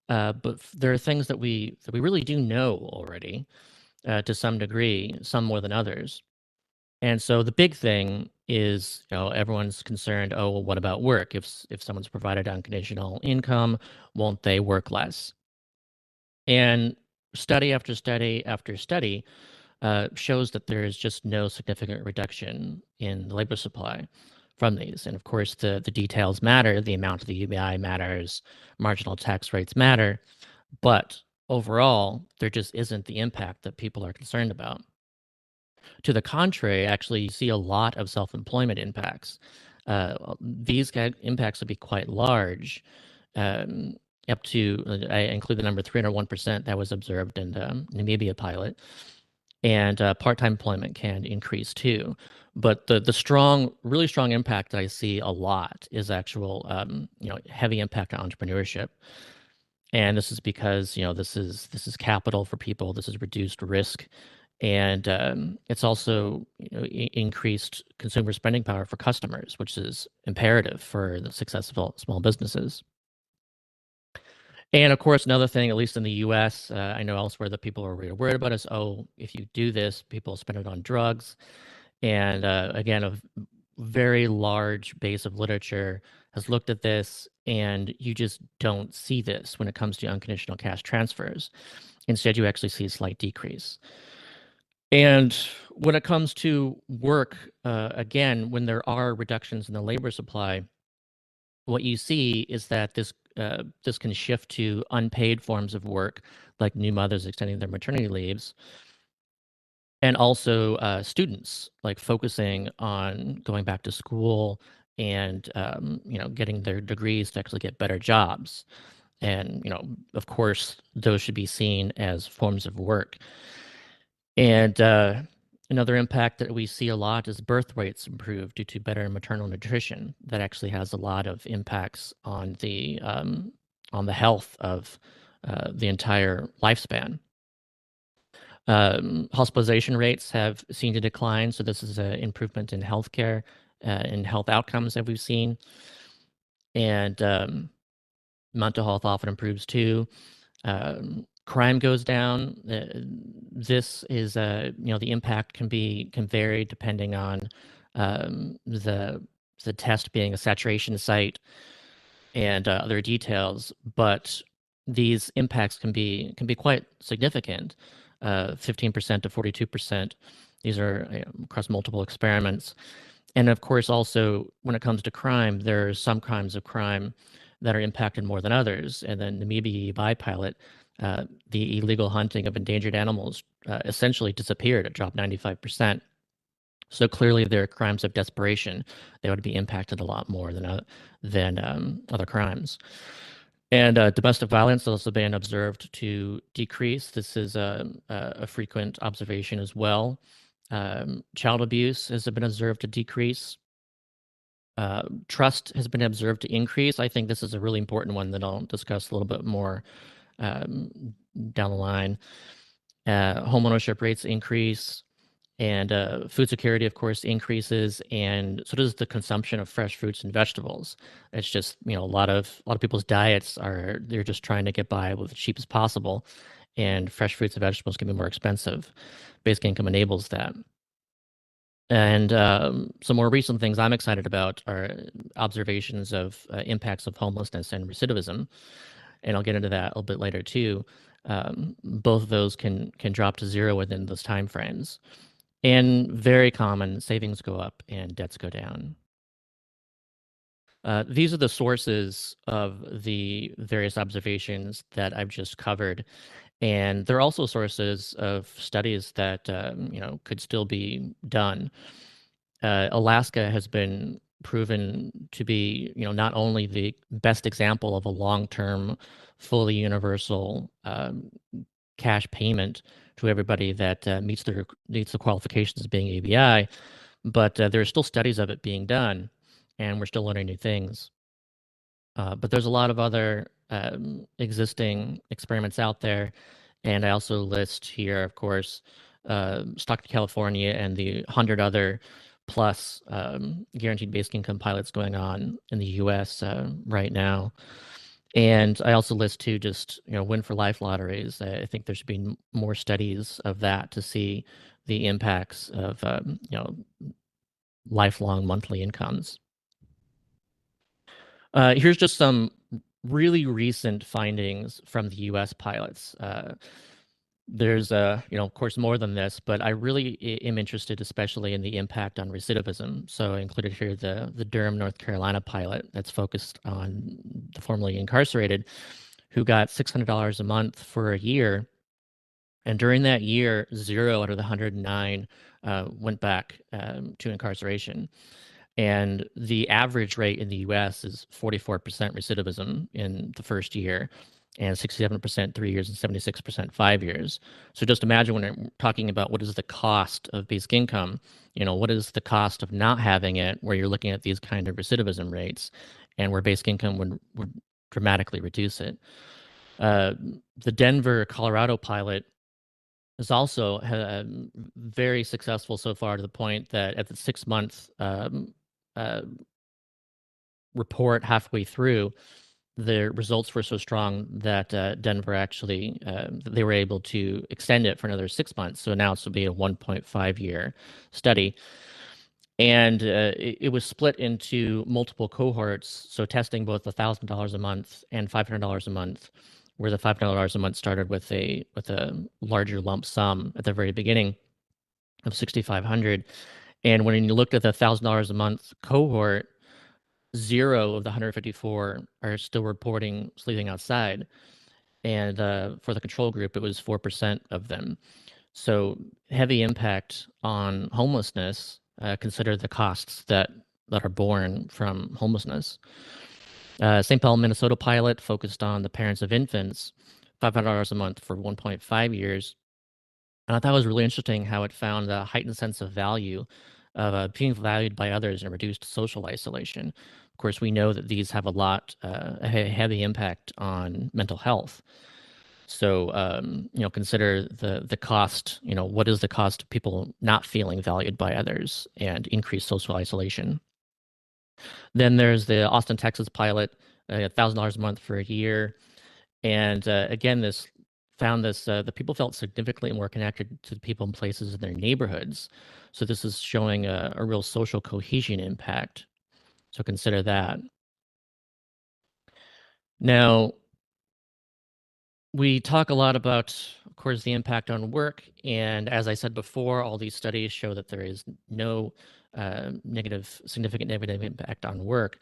Speaker 5: But there are things that we really do know already, to some degree, some more than others. And so the big thing is, everyone's concerned, oh, well, what about work? If someone's provided unconditional income, won't they work less? And study after study after study shows that there is just no significant reduction in the labor supply from these. And of course, the details matter. The amount of the UBI matters. Marginal tax rates matter. But overall, there just isn't the impact that people are concerned about. To the contrary, actually, you see a lot of self-employment impacts. These impacts would be quite large, up to, I include the number 301% that was observed in the Namibia pilot. And part-time employment can increase too. But the really strong impact that I see a lot is actual, heavy impact on entrepreneurship. And this is because, this is capital for people. This is reduced risk. And it's also increased consumer spending power for customers, which is imperative for the successful small businesses. And of course, another thing, at least in the US, I know elsewhere that people are really worried about is, oh, if you do this, people spend it on drugs. And again, a very large base of literature has looked at this, and you just don't see this when it comes to unconditional cash transfers. Instead, you actually see a slight decrease. And when it comes to work, again, when there are reductions in the labor supply, what you see is that this can shift to unpaid forms of work, like new mothers extending their maternity leaves, and also students, like focusing on going back to school and getting their degrees to actually get better jobs. And of course, those should be seen as forms of work. And another impact that we see a lot is birth rates improve due to better maternal nutrition. That actually has a lot of impacts on the health of the entire lifespan. Hospitalization rates have seen to decline, so this is an improvement in healthcare and health outcomes that we've seen. And mental health often improves too. Crime goes down. This is the impact can vary depending on the test being a saturation site and other details, but these impacts can be quite significant. 15% to 42%. These are across multiple experiments. And of course, also when it comes to crime, there are some crimes of crime that are impacted more than others. And then Namibia UBI pilot, the illegal hunting of endangered animals essentially disappeared. It dropped 95%. So clearly, there are crimes of desperation. They would be impacted a lot more than other crimes. And domestic violence has also been observed to decrease. This is a frequent observation as well. Child abuse has been observed to decrease. Trust has been observed to increase. I think this is a really important one that I'll discuss a little bit more down the line. Home ownership rates increase, and food security, of course, increases, and so does the consumption of fresh fruits and vegetables. It's just, a lot of people's diets they're just trying to get by with the cheapest possible, and fresh fruits and vegetables can be more expensive. Basic income enables that. And some more recent things I'm excited about are observations of impacts of homelessness and recidivism, and I'll get into that a little bit later too. Both of those can drop to zero within those time frames. And very common, savings go up and debts go down. These are the sources of the various observations that I've just covered. And they're also sources of studies that, could still be done. Alaska has been proven to be, not only the best example of a long-term, fully universal cash payment to everybody that meets the qualifications of being ABI, but there are still studies of it being done, and we're still learning new things. But there's a lot of other existing experiments out there, and I also list here, of course, Stockton, California, and the 100 other plus guaranteed basic income pilots going on in the U.S. Right now. And I also list too, just win for life lotteries. I think there should be more studies of that to see the impacts of lifelong monthly incomes. Here's just some really recent findings from the U.S. pilots. There's of course, more than this, but I really am interested, especially in the impact on recidivism. So I included here the Durham, North Carolina pilot that's focused on the formerly incarcerated, who got $600 a month for a year. And during that year, 0 out of the 109 went back to incarceration. And the average rate in the US is 44% recidivism in the first year, and 67% 3 years, and 76% 5 years. So just imagine when we're talking about what is the cost of basic income, what is the cost of not having it, where you're looking at these kind of recidivism rates, and where basic income would dramatically reduce it. The Denver, Colorado pilot is also very successful so far, to the point that at the 6-month report halfway through, the results were so strong that Denver actually, they were able to extend it for another 6 months. So now it's will be a 1.5-year study. And it was split into multiple cohorts, so testing both $1,000 a month and $500 a month, where the $500 a month started with a larger lump sum at the very beginning of $6,500. And when you looked at the $1,000 a month cohort, 0 of the 154 are still reporting sleeping outside. And for the control group, it was 4% of them. So heavy impact on homelessness. Consider the costs that are borne from homelessness. St. Paul, Minnesota pilot focused on the parents of infants, $500 a month for 1.5 years. And I thought it was really interesting how it found a heightened sense of value of being valued by others and reduced social isolation. Of course, we know that these have a heavy impact on mental health. So, consider the cost, what is the cost of people not feeling valued by others and increased social isolation? Then there's the Austin, Texas pilot, $1,000 a month for a year. And again, the people felt significantly more connected to the people and places in their neighborhoods. So this is showing a real social cohesion impact. So consider that. Now, we talk a lot about, of course, the impact on work. And as I said before, all these studies show that there is no significant negative impact on work.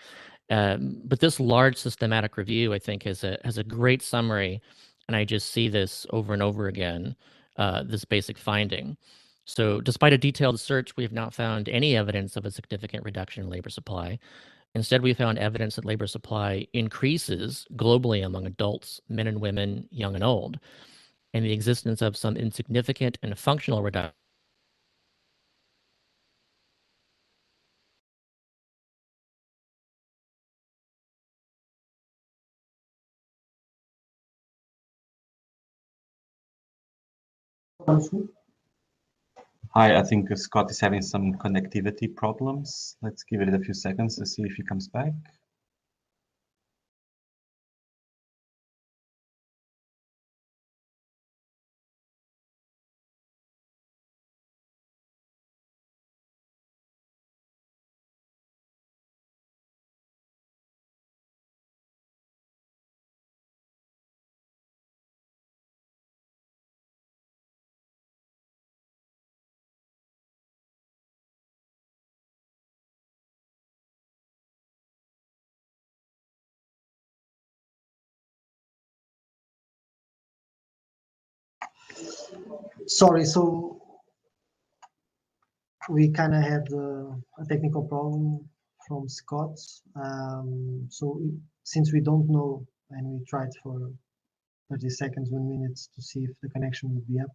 Speaker 5: But this large systematic review, I think, has a great summary. And I just see this over and over again, this basic finding. So despite a detailed search, we have not found any evidence of a significant reduction in labor supply. Instead, we found evidence that labor supply increases globally among adults, men and women, young and old, and the existence of some insignificant and functional reduction
Speaker 3: Hi, I think Scott is having some connectivity problems. Let's give it a few seconds to see if he comes back.
Speaker 1: Sorry, so we kind of had a technical problem from Scott. Since we don't know, and we tried for 30 seconds, 1 minute to see if the connection would be up,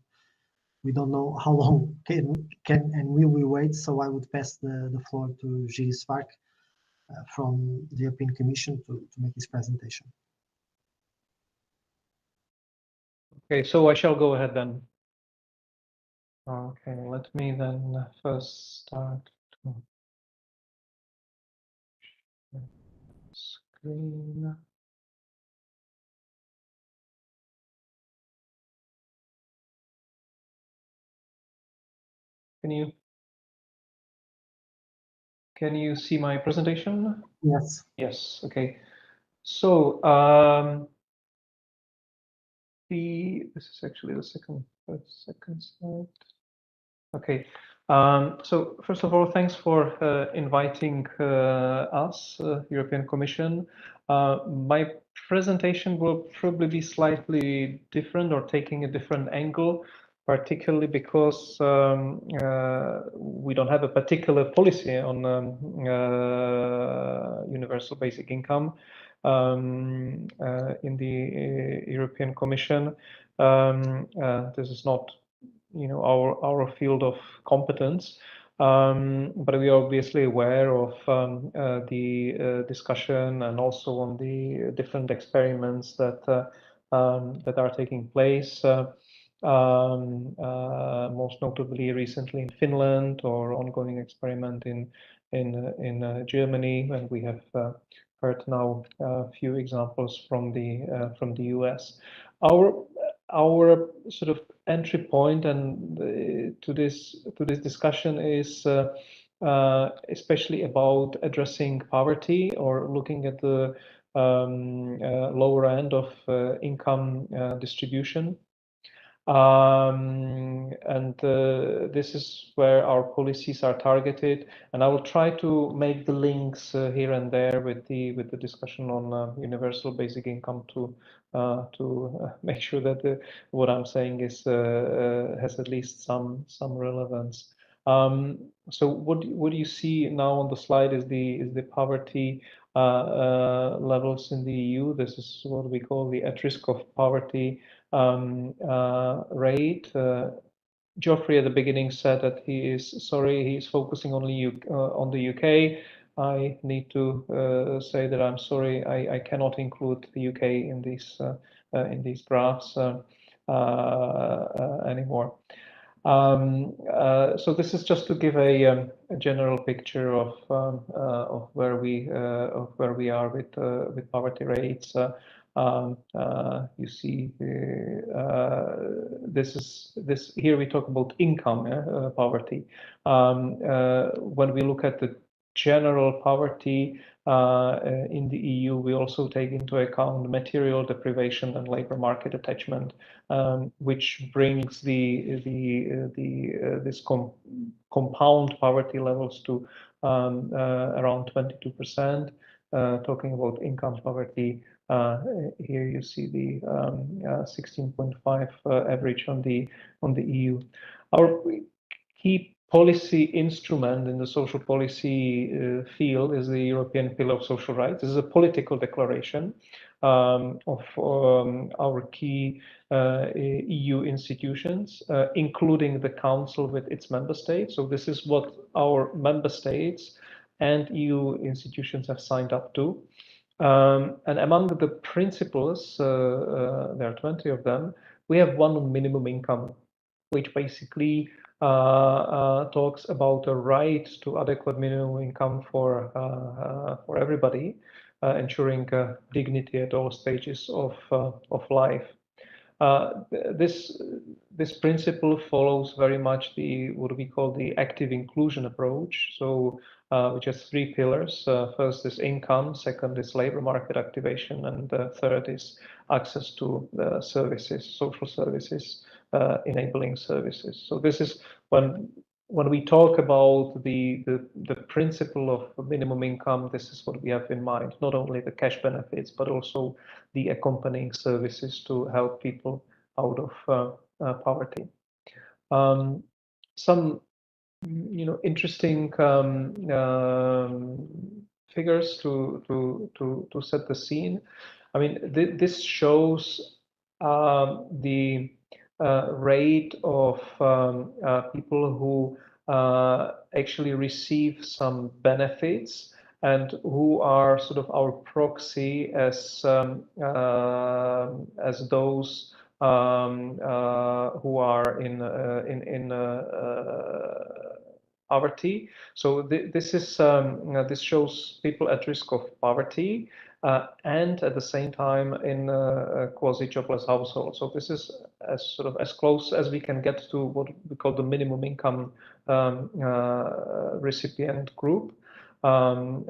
Speaker 1: we don't know how long can and will we wait. So I would pass the floor to Gilles Spark from the European Commission to make his presentation.
Speaker 6: Okay, so I shall go ahead then. Okay, let me then first start to screen. Can you see my presentation?
Speaker 1: Yes.
Speaker 6: Yes. Okay. So this is actually the second slide. Okay. So first of all, thanks for inviting us, European Commission. My presentation will probably be slightly different or taking a different angle, particularly because we don't have a particular policy on universal basic income in the European Commission. This is not, our field of competence, but we are obviously aware of the discussion and also on the different experiments that that are taking place. Most notably recently in Finland, or ongoing experiment in Germany, and we have heard now a few examples from the US. Our sort of entry point and to this discussion is especially about addressing poverty or looking at the lower end of income distribution. This is where our policies are targeted, and I will try to make the links here and there with the discussion on universal basic income to make sure that what I'm saying is has at least some relevance. So what you see now on the slide is the poverty levels in the EU. This is what we call the at risk of poverty rate. Geoffrey at the beginning said that he is sorry, he's focusing only on the UK. I need to say that I'm sorry, I cannot include the UK in these graphs anymore. So this is just to give a general picture of where we are with poverty rates. You see, this here we talk about income poverty. When we look at the general poverty in the EU, we also take into account material deprivation and labor market attachment, which brings this compound poverty levels to around 22%. Talking about income poverty, here you see the 16.5 average on the EU. Our key policy instrument in the social policy field is the European Pillar of Social Rights. This is a political declaration of our key EU institutions, including the Council with its member states. So this is what our member states and EU institutions have signed up to. And among the principles, there are 20 of them, we have one on minimum income, which basically talks about a right to adequate minimum income for everybody, ensuring dignity at all stages of life. This principle follows very much what we call the active inclusion approach. So, which has 3 pillars. First is income, second is labor market activation, and third is access to services, social services, enabling services. So this is when we talk about the principle of minimum income, this is what we have in mind, not only the cash benefits, but also the accompanying services to help people out of poverty. Some interesting figures to set the scene. I mean, this shows the rate of people who actually receive some benefits and who are sort of our proxy as those who are in poverty. So this shows people at risk of poverty and at the same time in quasi-jobless households. So this is as close as we can get to what we call the minimum income recipient group. And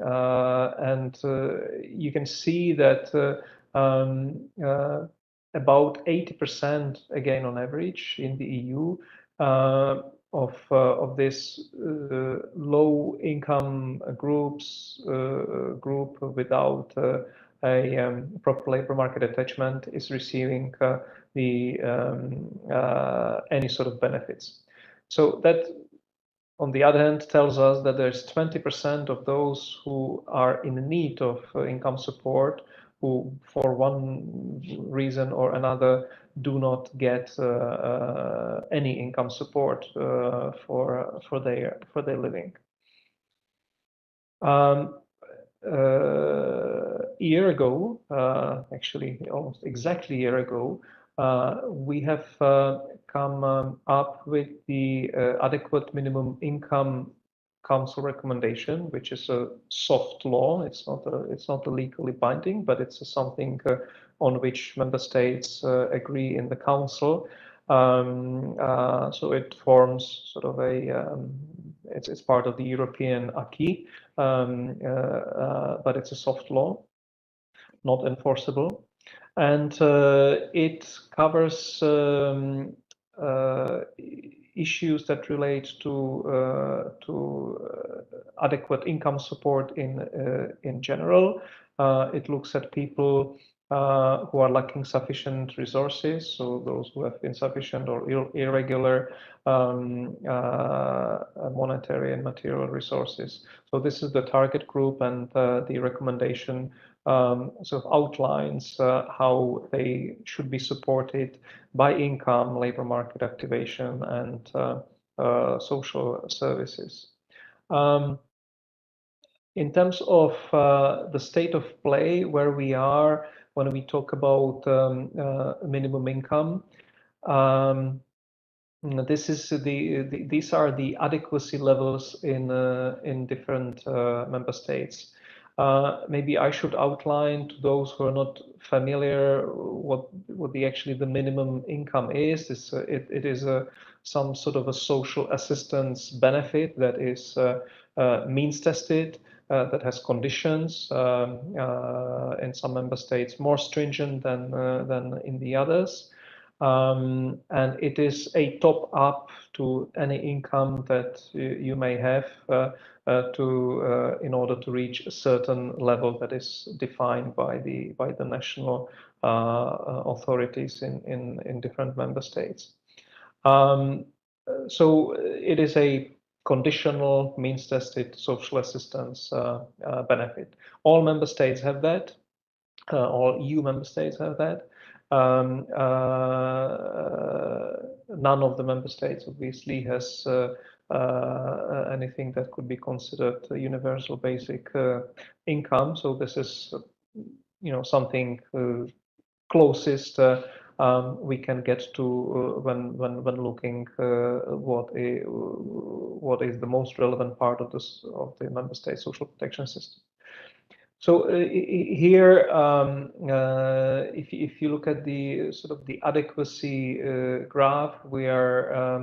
Speaker 6: you can see that about 80%, again on average in the EU, of this low income group without a proper labor market attachment is receiving any sort of benefits. So that, on the other hand, tells us that there's 20% of those who are in need of income support who, for one reason or another, do not get any income support for their living. A year ago, actually almost exactly a year ago, we have come up with the Adequate Minimum Income Council recommendation, which is a soft law. It's not legally binding, but it's something on which member states agree in the council. So it forms sort of it's part of the European acquis, but it's a soft law, not enforceable, and it covers issues that relate to adequate income support in general. It looks at people who are lacking sufficient resources, so those who have insufficient or irregular monetary and material resources. So this is the target group, and the recommendation sort of outlines how they should be supported by income, labor market activation, and social services. In terms of the state of play, where we are when we talk about minimum income, these are the adequacy levels in different member states. Maybe I should outline to those who are not familiar what actually the minimum income is. It is some sort of a social assistance benefit that is means tested, that has conditions, in some member states more stringent than in the others. And it is a top up to any income that you may have in order to reach a certain level that is defined by the national authorities in different member states. So it is a conditional means-tested social assistance benefit. All member states have that. All EU member states have that. None of the member states obviously has anything that could be considered a universal basic income. So this is, something closest we can get to when looking what is the most relevant part of the member state social protection system. So here, if you look at the sort of the adequacy graph, we are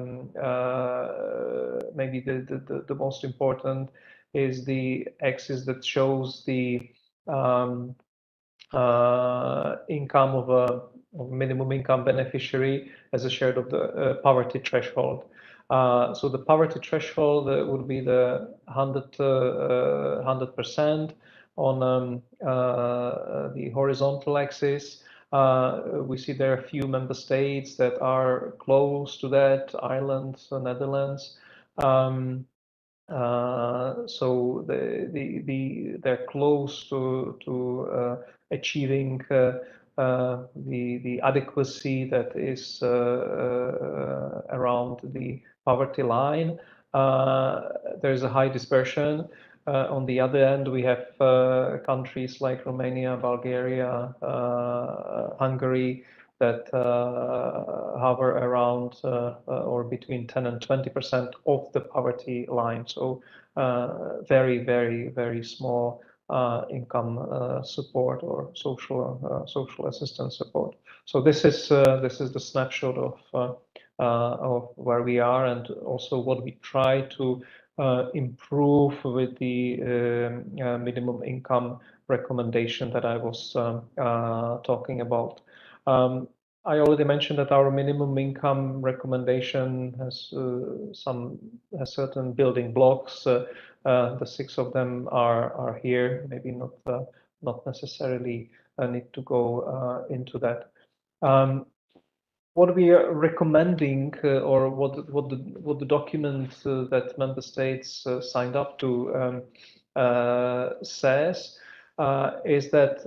Speaker 6: maybe the most important is the axis that shows the income of a minimum income beneficiary as a share of the poverty threshold. So the poverty threshold would be the 100% on the horizontal axis. We see there are a few member states that are close to that, Ireland, Netherlands. So they're close to achieving the adequacy that is around the poverty line. There's a high dispersion. On the other end, we have countries like Romania, Bulgaria, Hungary that hover around or between 10 and 20% of the poverty line. So very, very, very small income support or social assistance support. So this is the snapshot of where we are, and also what we try to improve with the minimum income recommendation that I was talking about. I already mentioned that our minimum income recommendation has certain building blocks. The 6 of them are here. Maybe not necessarily need to go into that. What we are recommending, or what the document that member states signed up to says, is that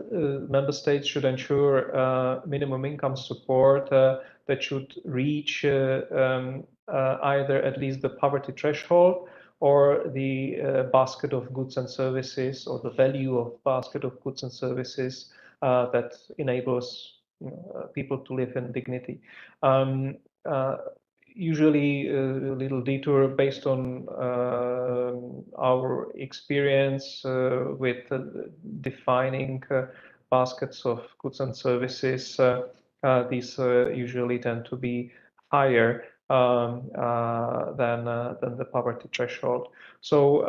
Speaker 6: member states should ensure minimum income support that should reach either at least the poverty threshold or the basket of goods and services, or the value of basket of goods and services that enables people to live in dignity. Usually a little detour based on our experience with defining baskets of goods and services. These usually tend to be higher than the poverty threshold. So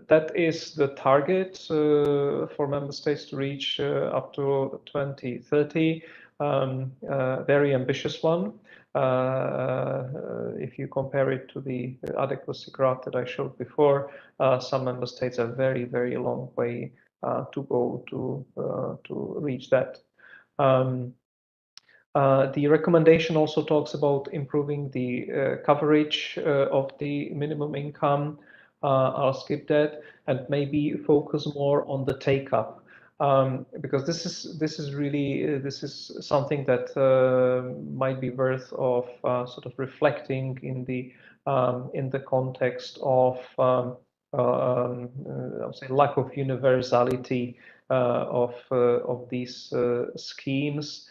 Speaker 6: that is the target for member states to reach up to 2030. Very ambitious one. If you compare it to the adequacy graph that I showed before, some member states have very, very long way to go to reach that. The recommendation also talks about improving the coverage of the minimum income. I'll skip that and maybe focus more on the take-up. Because this is really something that might be worth of sort of reflecting in the context of I would say lack of universality of these schemes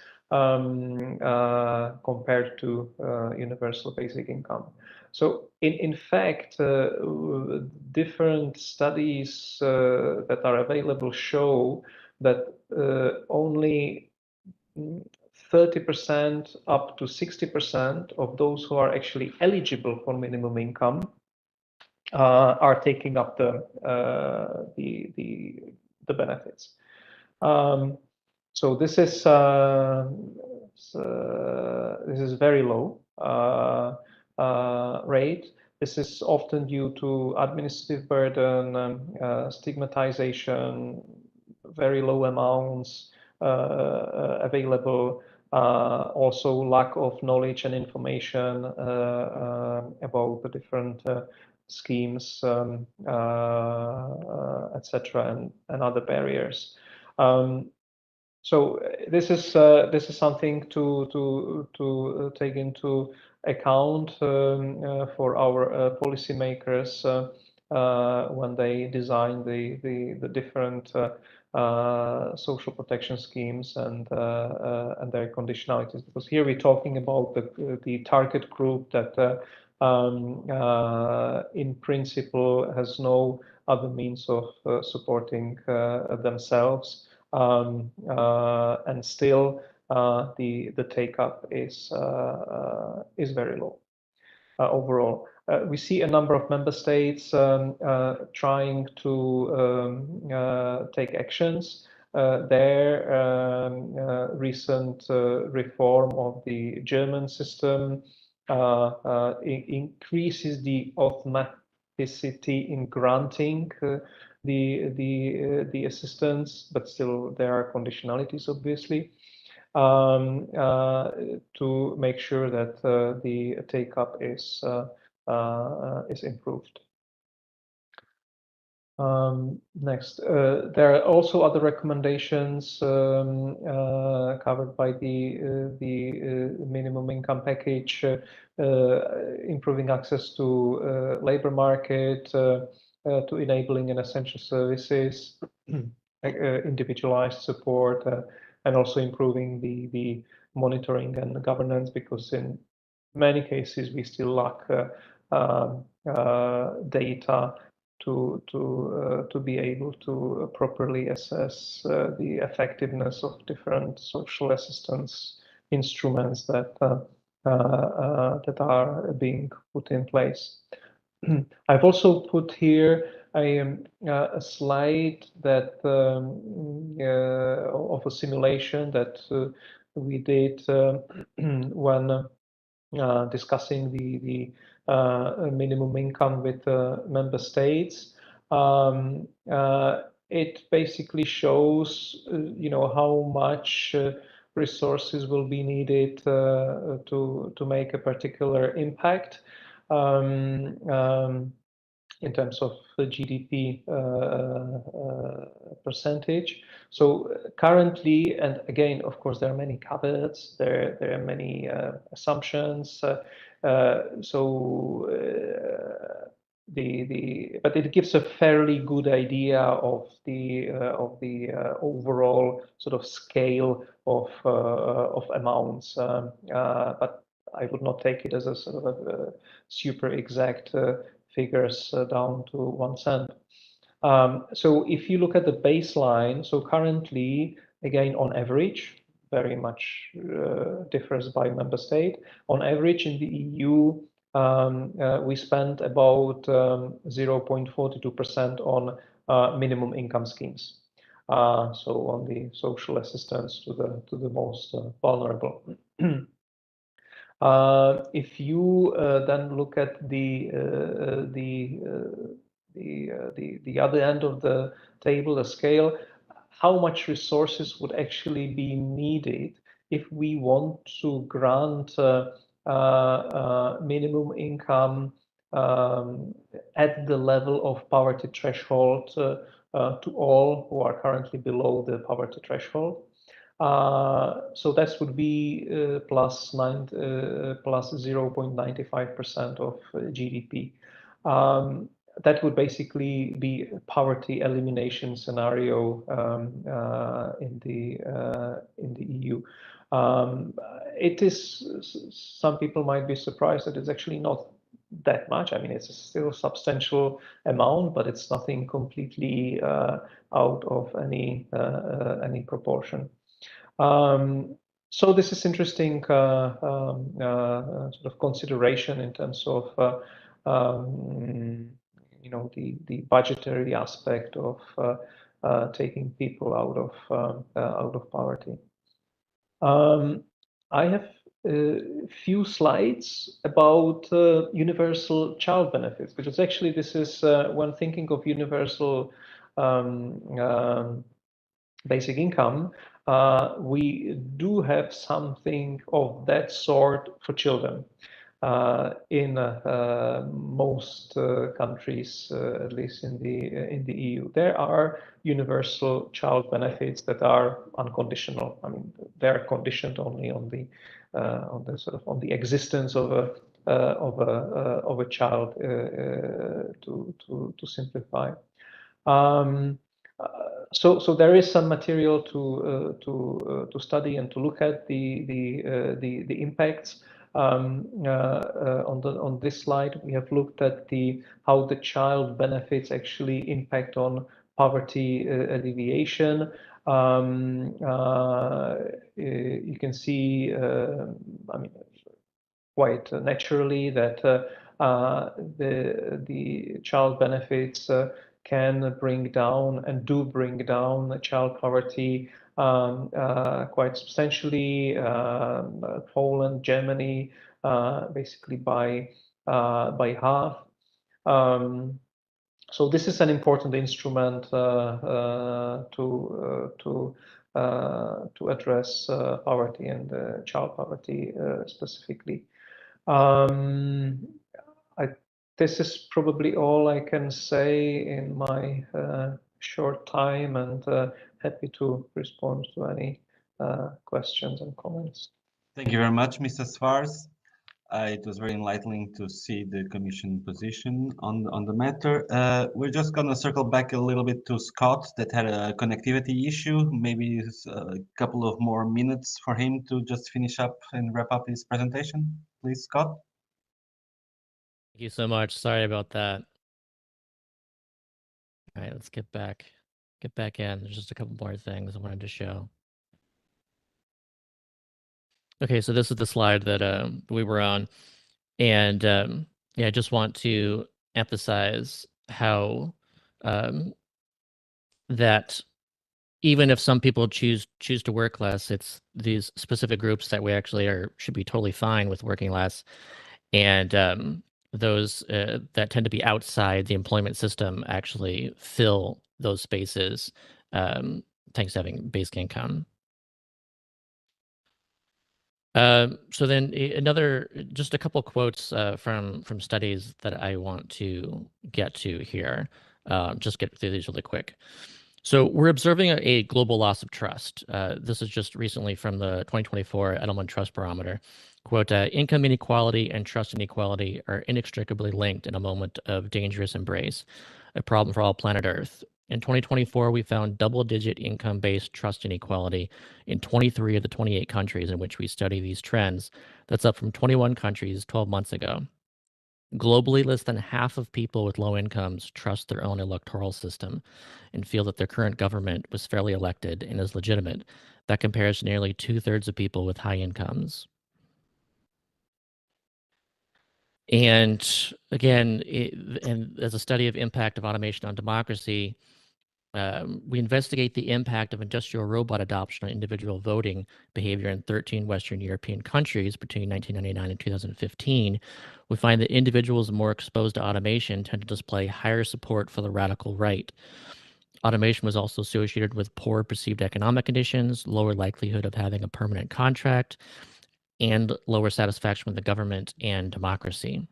Speaker 6: compared to universal basic income. So in fact, different studies that are available show that only 30% up to 60% of those who are actually eligible for minimum income are taking up the benefits. So this is very low rate. This is often due to administrative burden, stigmatization, very low amounts available, also lack of knowledge and information about the different schemes, etc., and other barriers. So this is something to take into account for our policymakers when they design the different social protection schemes and their conditionalities. Because here we're talking about the target group that in principle has no other means of supporting themselves. And still the take-up is very low overall. We see a number of member states trying to take actions. Their recent reform of the German system increases the automaticity in granting the assistance, but still there are conditionalities, obviously, to make sure that the take-up is improved. Next, there are also other recommendations covered by the minimum income package, improving access to labor market, to enabling and essential services, individualized support, and also improving the monitoring and governance, because in many cases we still lack data to be able to properly assess the effectiveness of different social assistance instruments that are being put in place. I've also put here a slide that of a simulation that we did when discussing the minimum income with member states. It basically shows, how much resources will be needed to make a particular impact in terms of the GDP percentage. So currently, and again, of course, there are many caveats, there are many assumptions. But it gives a fairly good idea of the overall sort of scale of amounts. But I would not take it as a sort of a super exact figures down to 1 cent. So if you look at the baseline, so currently, again, on average, very much differs by member state. On average in the EU, we spend about 0.42% on minimum income schemes. So on the social assistance to the most vulnerable. If you then look at the other end of the table, the scale, how much resources would actually be needed if we want to grant minimum income at the level of poverty threshold to all who are currently below the poverty threshold. So that would be plus 0.95% of GDP. That would basically be a poverty elimination scenario in the EU. It is, some people might be surprised that it's actually not that much. I mean, it's still a substantial amount, but it's nothing completely out of any proportion. So this is interesting sort of consideration in terms of the budgetary aspect of taking people out of poverty. I have a few slides about universal child benefits, because actually this is when thinking of universal basic income, we do have something of that sort for children in most countries, at least in the EU. There are universal child benefits that are unconditional. I mean, they're conditioned only on the existence of a child, to simplify. So there is some material to study and to look at the impacts. On this slide, we have looked at how the child benefits actually impact on poverty alleviation. You can see, I mean, quite naturally that the child benefits can bring down and do bring down child poverty quite substantially. Poland, Germany, basically by half. So this is an important instrument to address poverty and child poverty specifically. This is probably all I can say in my short time, and happy to respond to any questions and comments.
Speaker 3: Thank you very much, Mr. Svars. It was very enlightening to see the Commission position on the matter. We're just going to circle back a little bit to Scott that had a connectivity issue. Maybe a couple of more minutes for him to just finish up and wrap up his presentation. Please, Scott.
Speaker 5: Thank you so much. Sorry about that. All right, let's get back in. There's just a couple more things I wanted to show. Okay, so this is the slide that we were on, and yeah, I just want to emphasize how that even if some people choose to work less, it's these specific groups that we actually should be totally fine with working less, and those that tend to be outside the employment system actually fill those spaces thanks to having basic income. So then just a couple quotes from studies that I want to get to here. Just get through these really quick. So we're observing a global loss of trust. This is just recently from the 2024 Edelman Trust Barometer. Quote, income inequality and trust inequality are inextricably linked in a moment of dangerous embrace, a problem for all planet Earth. In 2024, we found double-digit income-based trust inequality in 23 of the 28 countries in which we study these trends. That's up from 21 countries 12 months ago. Globally, less than half of people with low incomes trust their own electoral system and feel that their current government was fairly elected and is legitimate. That compares to nearly 2/3 of people with high incomes. And again, and as a study of impact of automation on democracy, we investigate the impact of industrial robot adoption on individual voting behavior in 13 Western European countries between 1999 and 2015. We find that individuals more exposed to automation tend to display higher support for the radical right. Automation was also associated with poor perceived economic conditions, lower likelihood of having a permanent contract, and lower satisfaction with the government and democracy.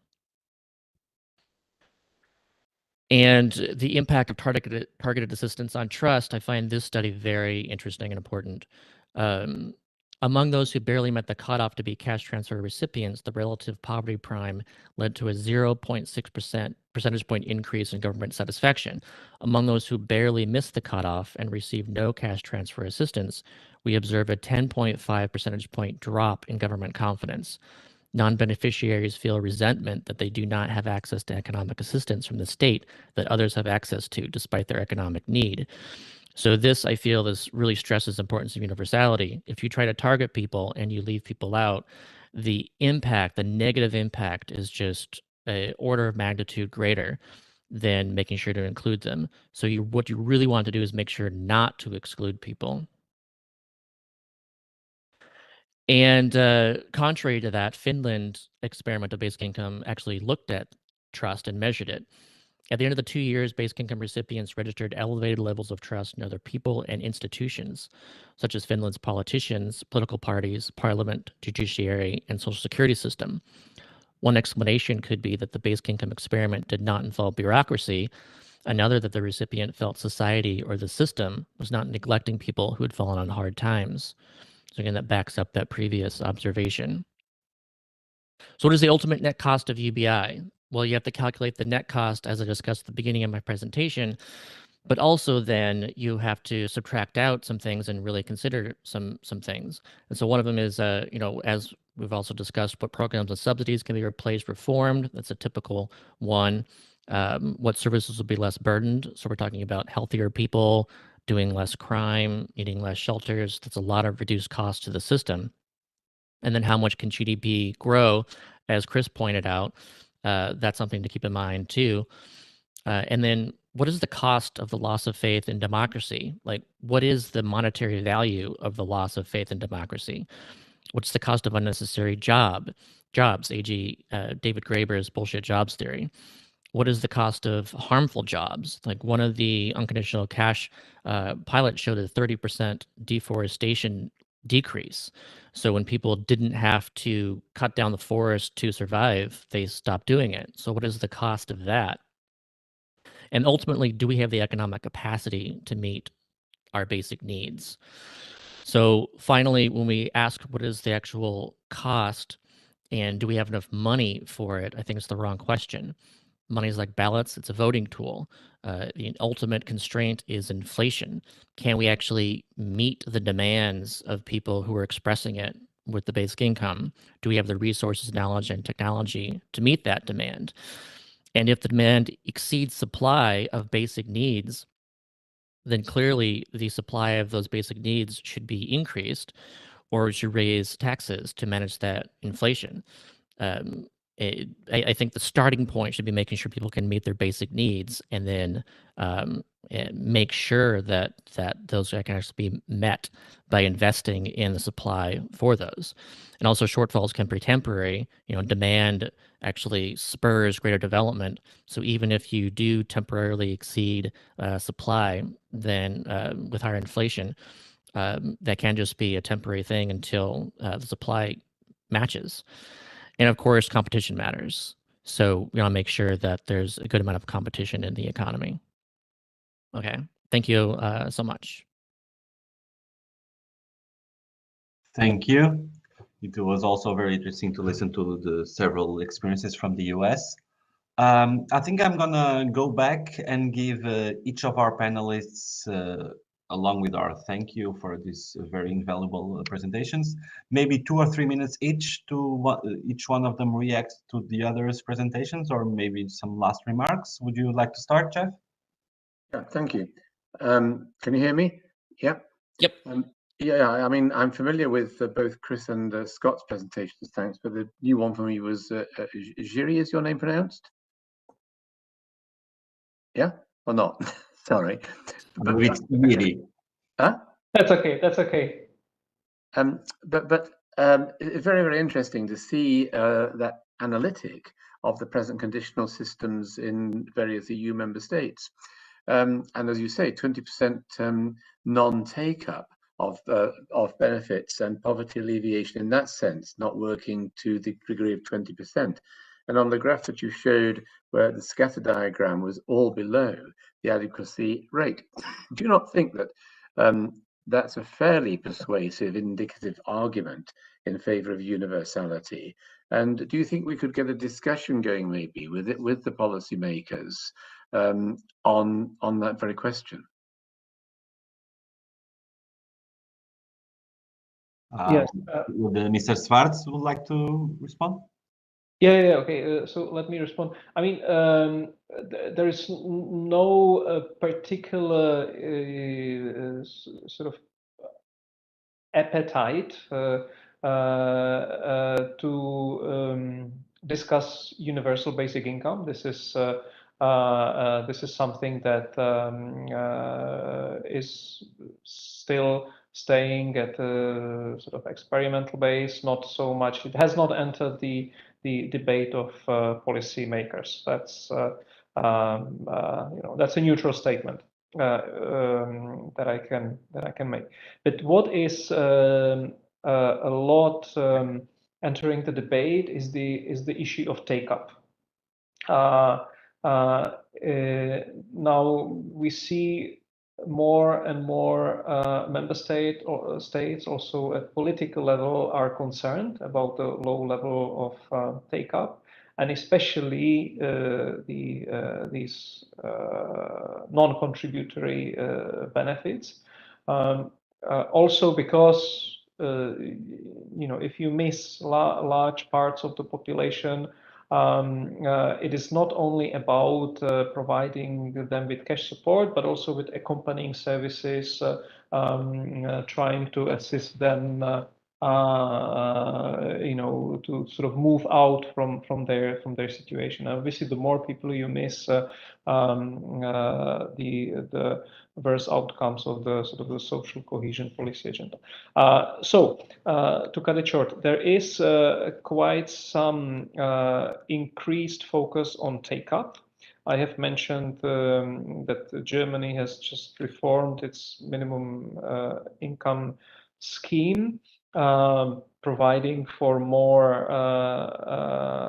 Speaker 5: And the impact of targeted assistance on trust, I find this study very interesting and important. Among those who barely met the cutoff to be cash transfer recipients, the relative poverty prime led to a 0.6% percentage point increase in government satisfaction. Among those who barely missed the cutoff and received no cash transfer assistance, we observe a 10.5 percentage point drop in government confidence. Non-beneficiaries feel resentment that they do not have access to economic assistance from the state that others have access to, despite their economic need. So this, I feel, this really stresses the importance of universality. If you try to target people and you leave people out, the impact, the negative impact, is just an order of magnitude greater than making sure to include them. So what you really want to do is make sure not to exclude people. And contrary to that, Finland experiment of basic income actually looked at trust and measured it. At the end of the 2 years, basic income recipients registered elevated levels of trust in other people and institutions, such as Finland's politicians, political parties, parliament, judiciary, and social security system. One explanation could be that the basic income experiment did not involve bureaucracy, another that the recipient felt society or the system was not neglecting people who had fallen on hard times. So again, that backs up that previous observation. So what is the ultimate net cost of UBI? Well, you have to calculate the net cost as I discussed at the beginning of my presentation, but also then you have to subtract out some things and really consider some things. And so one of them is, as we've also discussed, what programs and subsidies can be replaced, reformed. That's a typical one. What services will be less burdened? So we're talking about healthier people, doing less crime, needing less shelters. That's a lot of reduced cost to the system. And then how much can GDP grow? As Chris pointed out, that's something to keep in mind too. And then what is the cost of the loss of faith in democracy? Like, what is the monetary value of the loss of faith in democracy? What's the cost of unnecessary jobs, e.g. David Graeber's bullshit jobs theory? What is the cost of harmful jobs? Like one of the unconditional cash pilots showed a 30% deforestation decrease. So when people didn't have to cut down the forest to survive, they stopped doing it. So what is the cost of that? And ultimately, do we have the economic capacity to meet our basic needs? So finally, when we ask what is the actual cost and do we have enough money for it, I think it's the wrong question. Money is like ballots. It's a voting tool. The ultimate constraint is inflation. Can we actually meet the demands of people who are expressing it with the basic income? Do we have the resources, knowledge, and technology to meet that demand? And if the demand exceeds supply of basic needs, then clearly the supply of those basic needs should be increased, or we should raise taxes to manage that inflation. I think the starting point should be making sure people can meet their basic needs, and then make sure that those can actually be met by investing in the supply for those. And also, shortfalls can be temporary. Demand actually spurs greater development. So even if you do temporarily exceed supply, then with higher inflation, that can just be a temporary thing until the supply matches. And of course, competition matters. So we want to make sure that there's a good amount of competition in the economy. Okay, thank you so much.
Speaker 3: Thank you. It was also very interesting to listen to the several experiences from the US. I think I'm gonna go back and give each of our panelists, along with our thank you for these very invaluable presentations, maybe 2 or 3 minutes each to each one of them react to the other's presentations, or maybe some last remarks. Would you like to start, Jeff?
Speaker 2: Yeah, thank you. Can you hear me? Yeah.
Speaker 5: Yep.
Speaker 2: Yeah, I mean, I'm familiar with both Chris and Scott's presentations, thanks. But the new one for me was Jiri, is your name pronounced? Yeah, or not? Sorry.
Speaker 3: But it's Jiri.
Speaker 2: Huh?
Speaker 6: That's okay. That's okay.
Speaker 2: But it's very, very interesting to see that analytic of the present conditional systems in various EU member states. And as you say, 20% non-take-up of benefits and poverty alleviation in that sense, not working to the degree of 20%. And on the graph that you showed, where the scatter diagram was all below the adequacy rate, do you not think that that's a fairly persuasive, indicative argument in favor of universality? And do you think we could get a discussion going, maybe, with the policymakers on that very question?
Speaker 6: Yes.
Speaker 3: Mr. Schwarz would like to respond?
Speaker 6: Yeah, okay. So let me respond. I mean, there is no particular sort of appetite to discuss universal basic income. This is something that is still staying at a sort of experimental base. Not so much. It has not entered the debate of policymakers. That's that's a neutral statement that I can make. But what is a lot entering the debate is the issue of take-up. Now we see more and more member states also at political level are concerned about the low level of take-up, and especially these non-contributory benefits. Also because if you miss large parts of the population, it is not only about providing them with cash support, but also with accompanying services, trying to assist them, to sort of move out from their situation. Obviously, the more people you miss, the worse outcomes of the sort of the social cohesion policy agenda. So to cut it short, there is quite some increased focus on take-up. I have mentioned that Germany has just reformed its minimum income scheme, providing for more,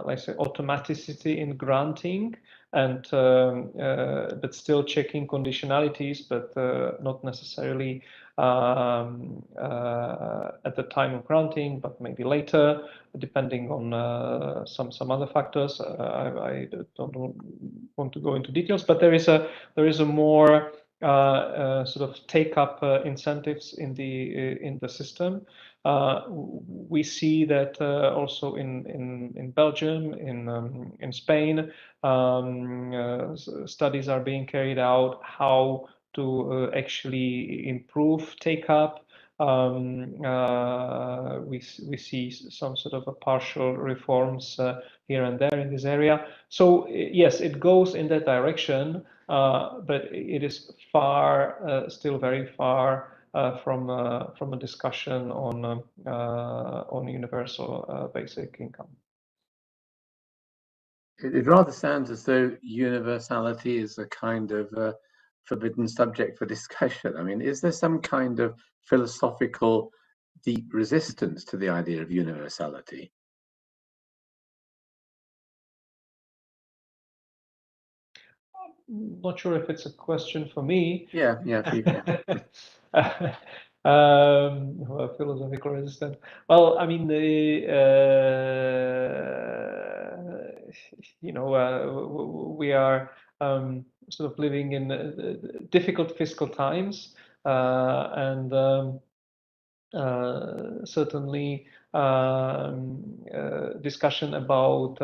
Speaker 6: let's say, automaticity in granting, and but still checking conditionalities, but not necessarily at the time of granting, but maybe later, depending on some other factors. I don't want to go into details, but there is a more sort of take-up incentives in the system. We see that also in Belgium, in Spain, studies are being carried out how to actually improve take-up. We see some sort of a partial reforms here and there in this area. So yes, it goes in that direction, but it is still very far from a discussion on universal basic income.
Speaker 2: It rather sounds as though universality is a kind of forbidden subject for discussion. I mean, is there some kind of philosophical deep resistance to the idea of universality?
Speaker 6: Not sure if it's a question for me.
Speaker 2: Yeah.
Speaker 6: Philosophical resistance. Well, I mean, we are sort of living in difficult fiscal times, and certainly discussion about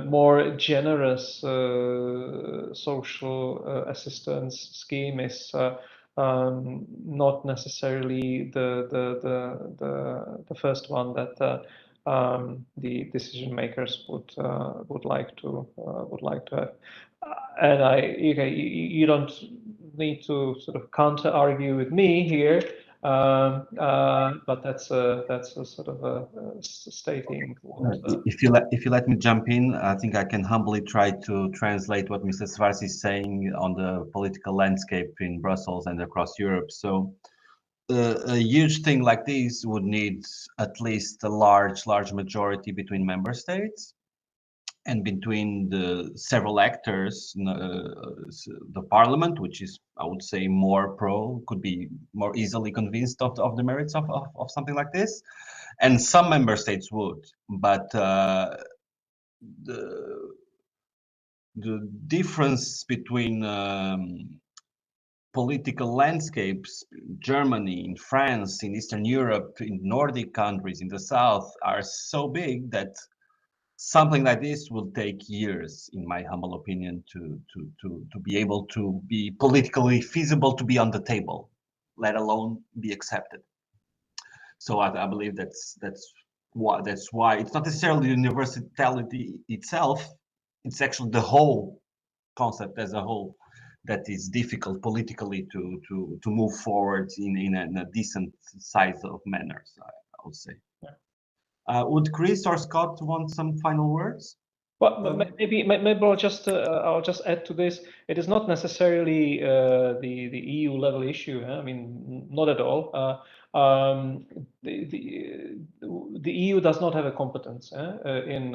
Speaker 6: more generous social assistance scheme is not necessarily the first one that the decision makers would like to have. And you don't need to sort of counter argue with me here, but that's a sort of a stating.
Speaker 3: If you let me jump in, I think I can humbly try to translate what Mr. Svarsi is saying on the political landscape in Brussels and across Europe. So a huge thing like this would need at least a large majority between member states and between the several actors. The parliament, which is, I would say, more could be more easily convinced of the merits of something like this, and some member states would, but the difference between political landscapes, Germany, in France, in Eastern Europe, in Nordic countries, in the South, are so big that something like this will take years, in my humble opinion, to be able to be politically feasible, to be on the table, let alone be accepted. So I believe that's why it's not necessarily universality itself. It's actually the whole concept as a whole that is difficult politically to move forward in a decent size of manners, I would say. Would Chris or Scott want some final words?
Speaker 6: Well, maybe I'll just add to this. It is not necessarily the EU level issue. I mean, not at all. The EU does not have a competence in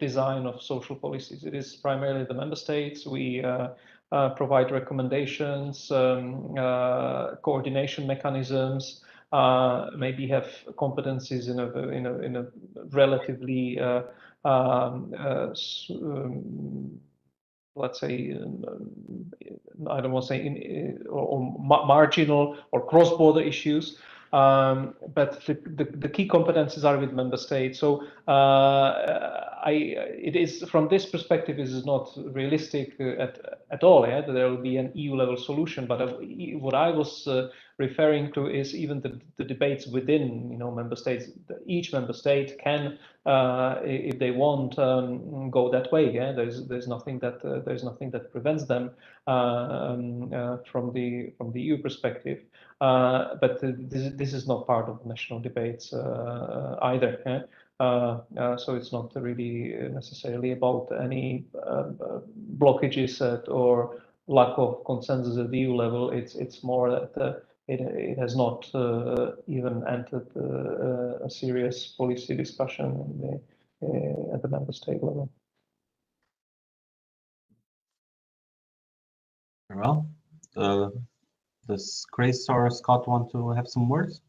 Speaker 6: design of social policies. It is primarily the member states. We provide recommendations, coordination mechanisms. Maybe have competencies in a relatively let's say, I don't want to say marginal or cross-border issues, but the key competences are with member states. So it is from this perspective, it is not realistic at all. Yeah, that there will be an EU-level solution. But what I was referring to is even the debates within member states. Each member state can, if they want, go that way. Yeah, there's nothing that prevents them from the EU perspective. But this is not part of national debates either. Yeah? So it's not really necessarily about any blockages or lack of consensus at the EU level. It's more that it has not even entered a serious policy discussion at the member state level.
Speaker 3: Very well. Does Chris or Scott want to have some words?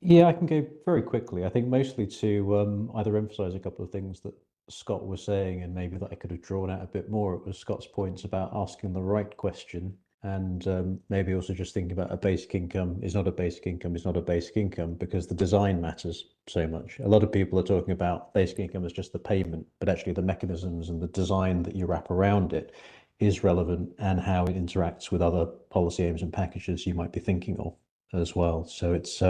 Speaker 4: Yeah, I can go very quickly. I think mostly to either emphasize a couple of things that Scott was saying, and maybe that I could have drawn out a bit more. It was Scott's points about asking the right question, and maybe also just thinking about a basic income is not a basic income is not a basic income, because the design matters so much. A lot of people are talking about basic income as just the payment, but actually the mechanisms and the design that you wrap around it is relevant, and how it interacts with other policy aims and packages you might be thinking of as well. So it's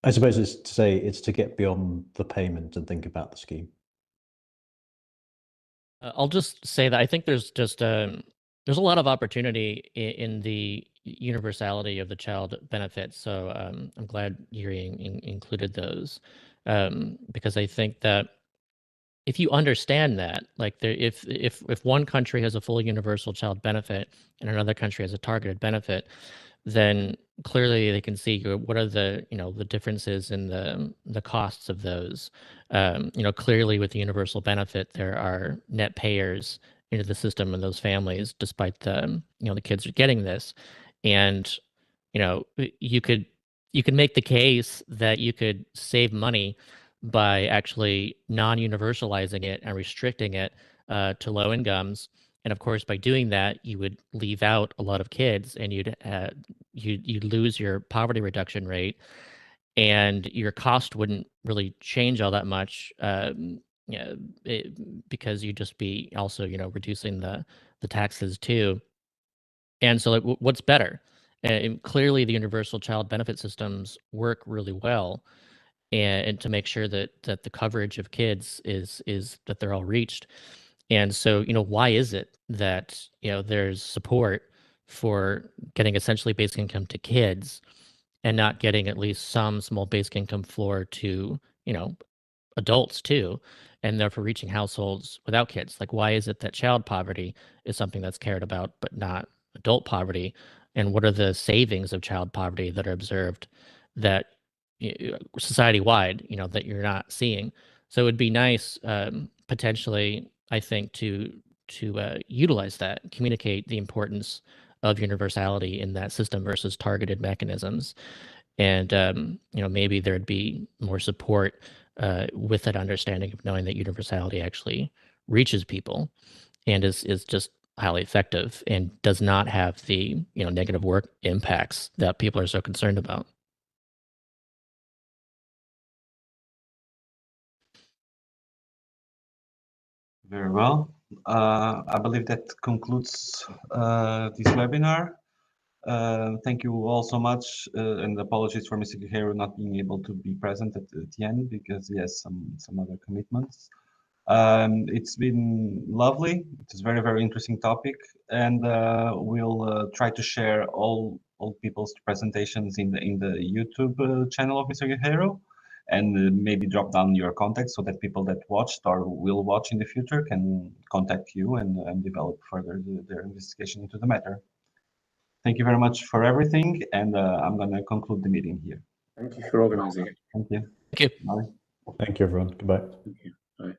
Speaker 4: I suppose it's to say it's to get beyond the payment and think about the scheme.
Speaker 5: I'll just say that I think there's a lot of opportunity in the universality of the child benefits. So I'm glad Yuri included those, because I think that if you understand that, like if one country has a full universal child benefit and another country has a targeted benefit, then clearly they can see what are the the differences in the costs of those. Clearly with the universal benefit, there are net payers into the system and those families, despite the the kids are getting this, and you could make the case that you could save money by actually non-universalizing it and restricting it to low incomes. And of course, by doing that, you would leave out a lot of kids, and you'd lose your poverty reduction rate, and your cost wouldn't really change all that much, because you'd just be also reducing the taxes too. And so, like, what's better? And clearly, the universal child benefit systems work really well, and to make sure that the coverage of kids is that they're all reached. And so, why is it that, there's support for getting essentially basic income to kids and not getting at least some small basic income floor to, adults too, and therefore reaching households without kids? Like, why is it that child poverty is something that's cared about, but not adult poverty? And what are the savings of child poverty that are observed that society wide, that you're not seeing? So it'd be nice, potentially, I think, to utilize that, communicate the importance of universality in that system versus targeted mechanisms, and maybe there'd be more support with that understanding of knowing that universality actually reaches people and is just highly effective and does not have the negative work impacts that people are so concerned about.
Speaker 3: Very well. I believe that concludes this webinar. Thank you all so much, and apologies for Mr. Guerreiro not being able to be present at the end because he has some other commitments. It's been lovely. It's a very, very interesting topic, and we'll try to share all people's presentations in the YouTube channel of Mr. Guerreiro. and maybe drop down your contacts so that people that watched or will watch in the future can contact you and develop further their investigation into the matter. Thank you very much for everything, and I'm going to conclude the meeting here.
Speaker 2: Thank you for organizing it.
Speaker 3: Thank you.
Speaker 5: Thank you.
Speaker 3: Bye.
Speaker 4: Thank you, everyone. Goodbye.
Speaker 2: Thank you. Bye.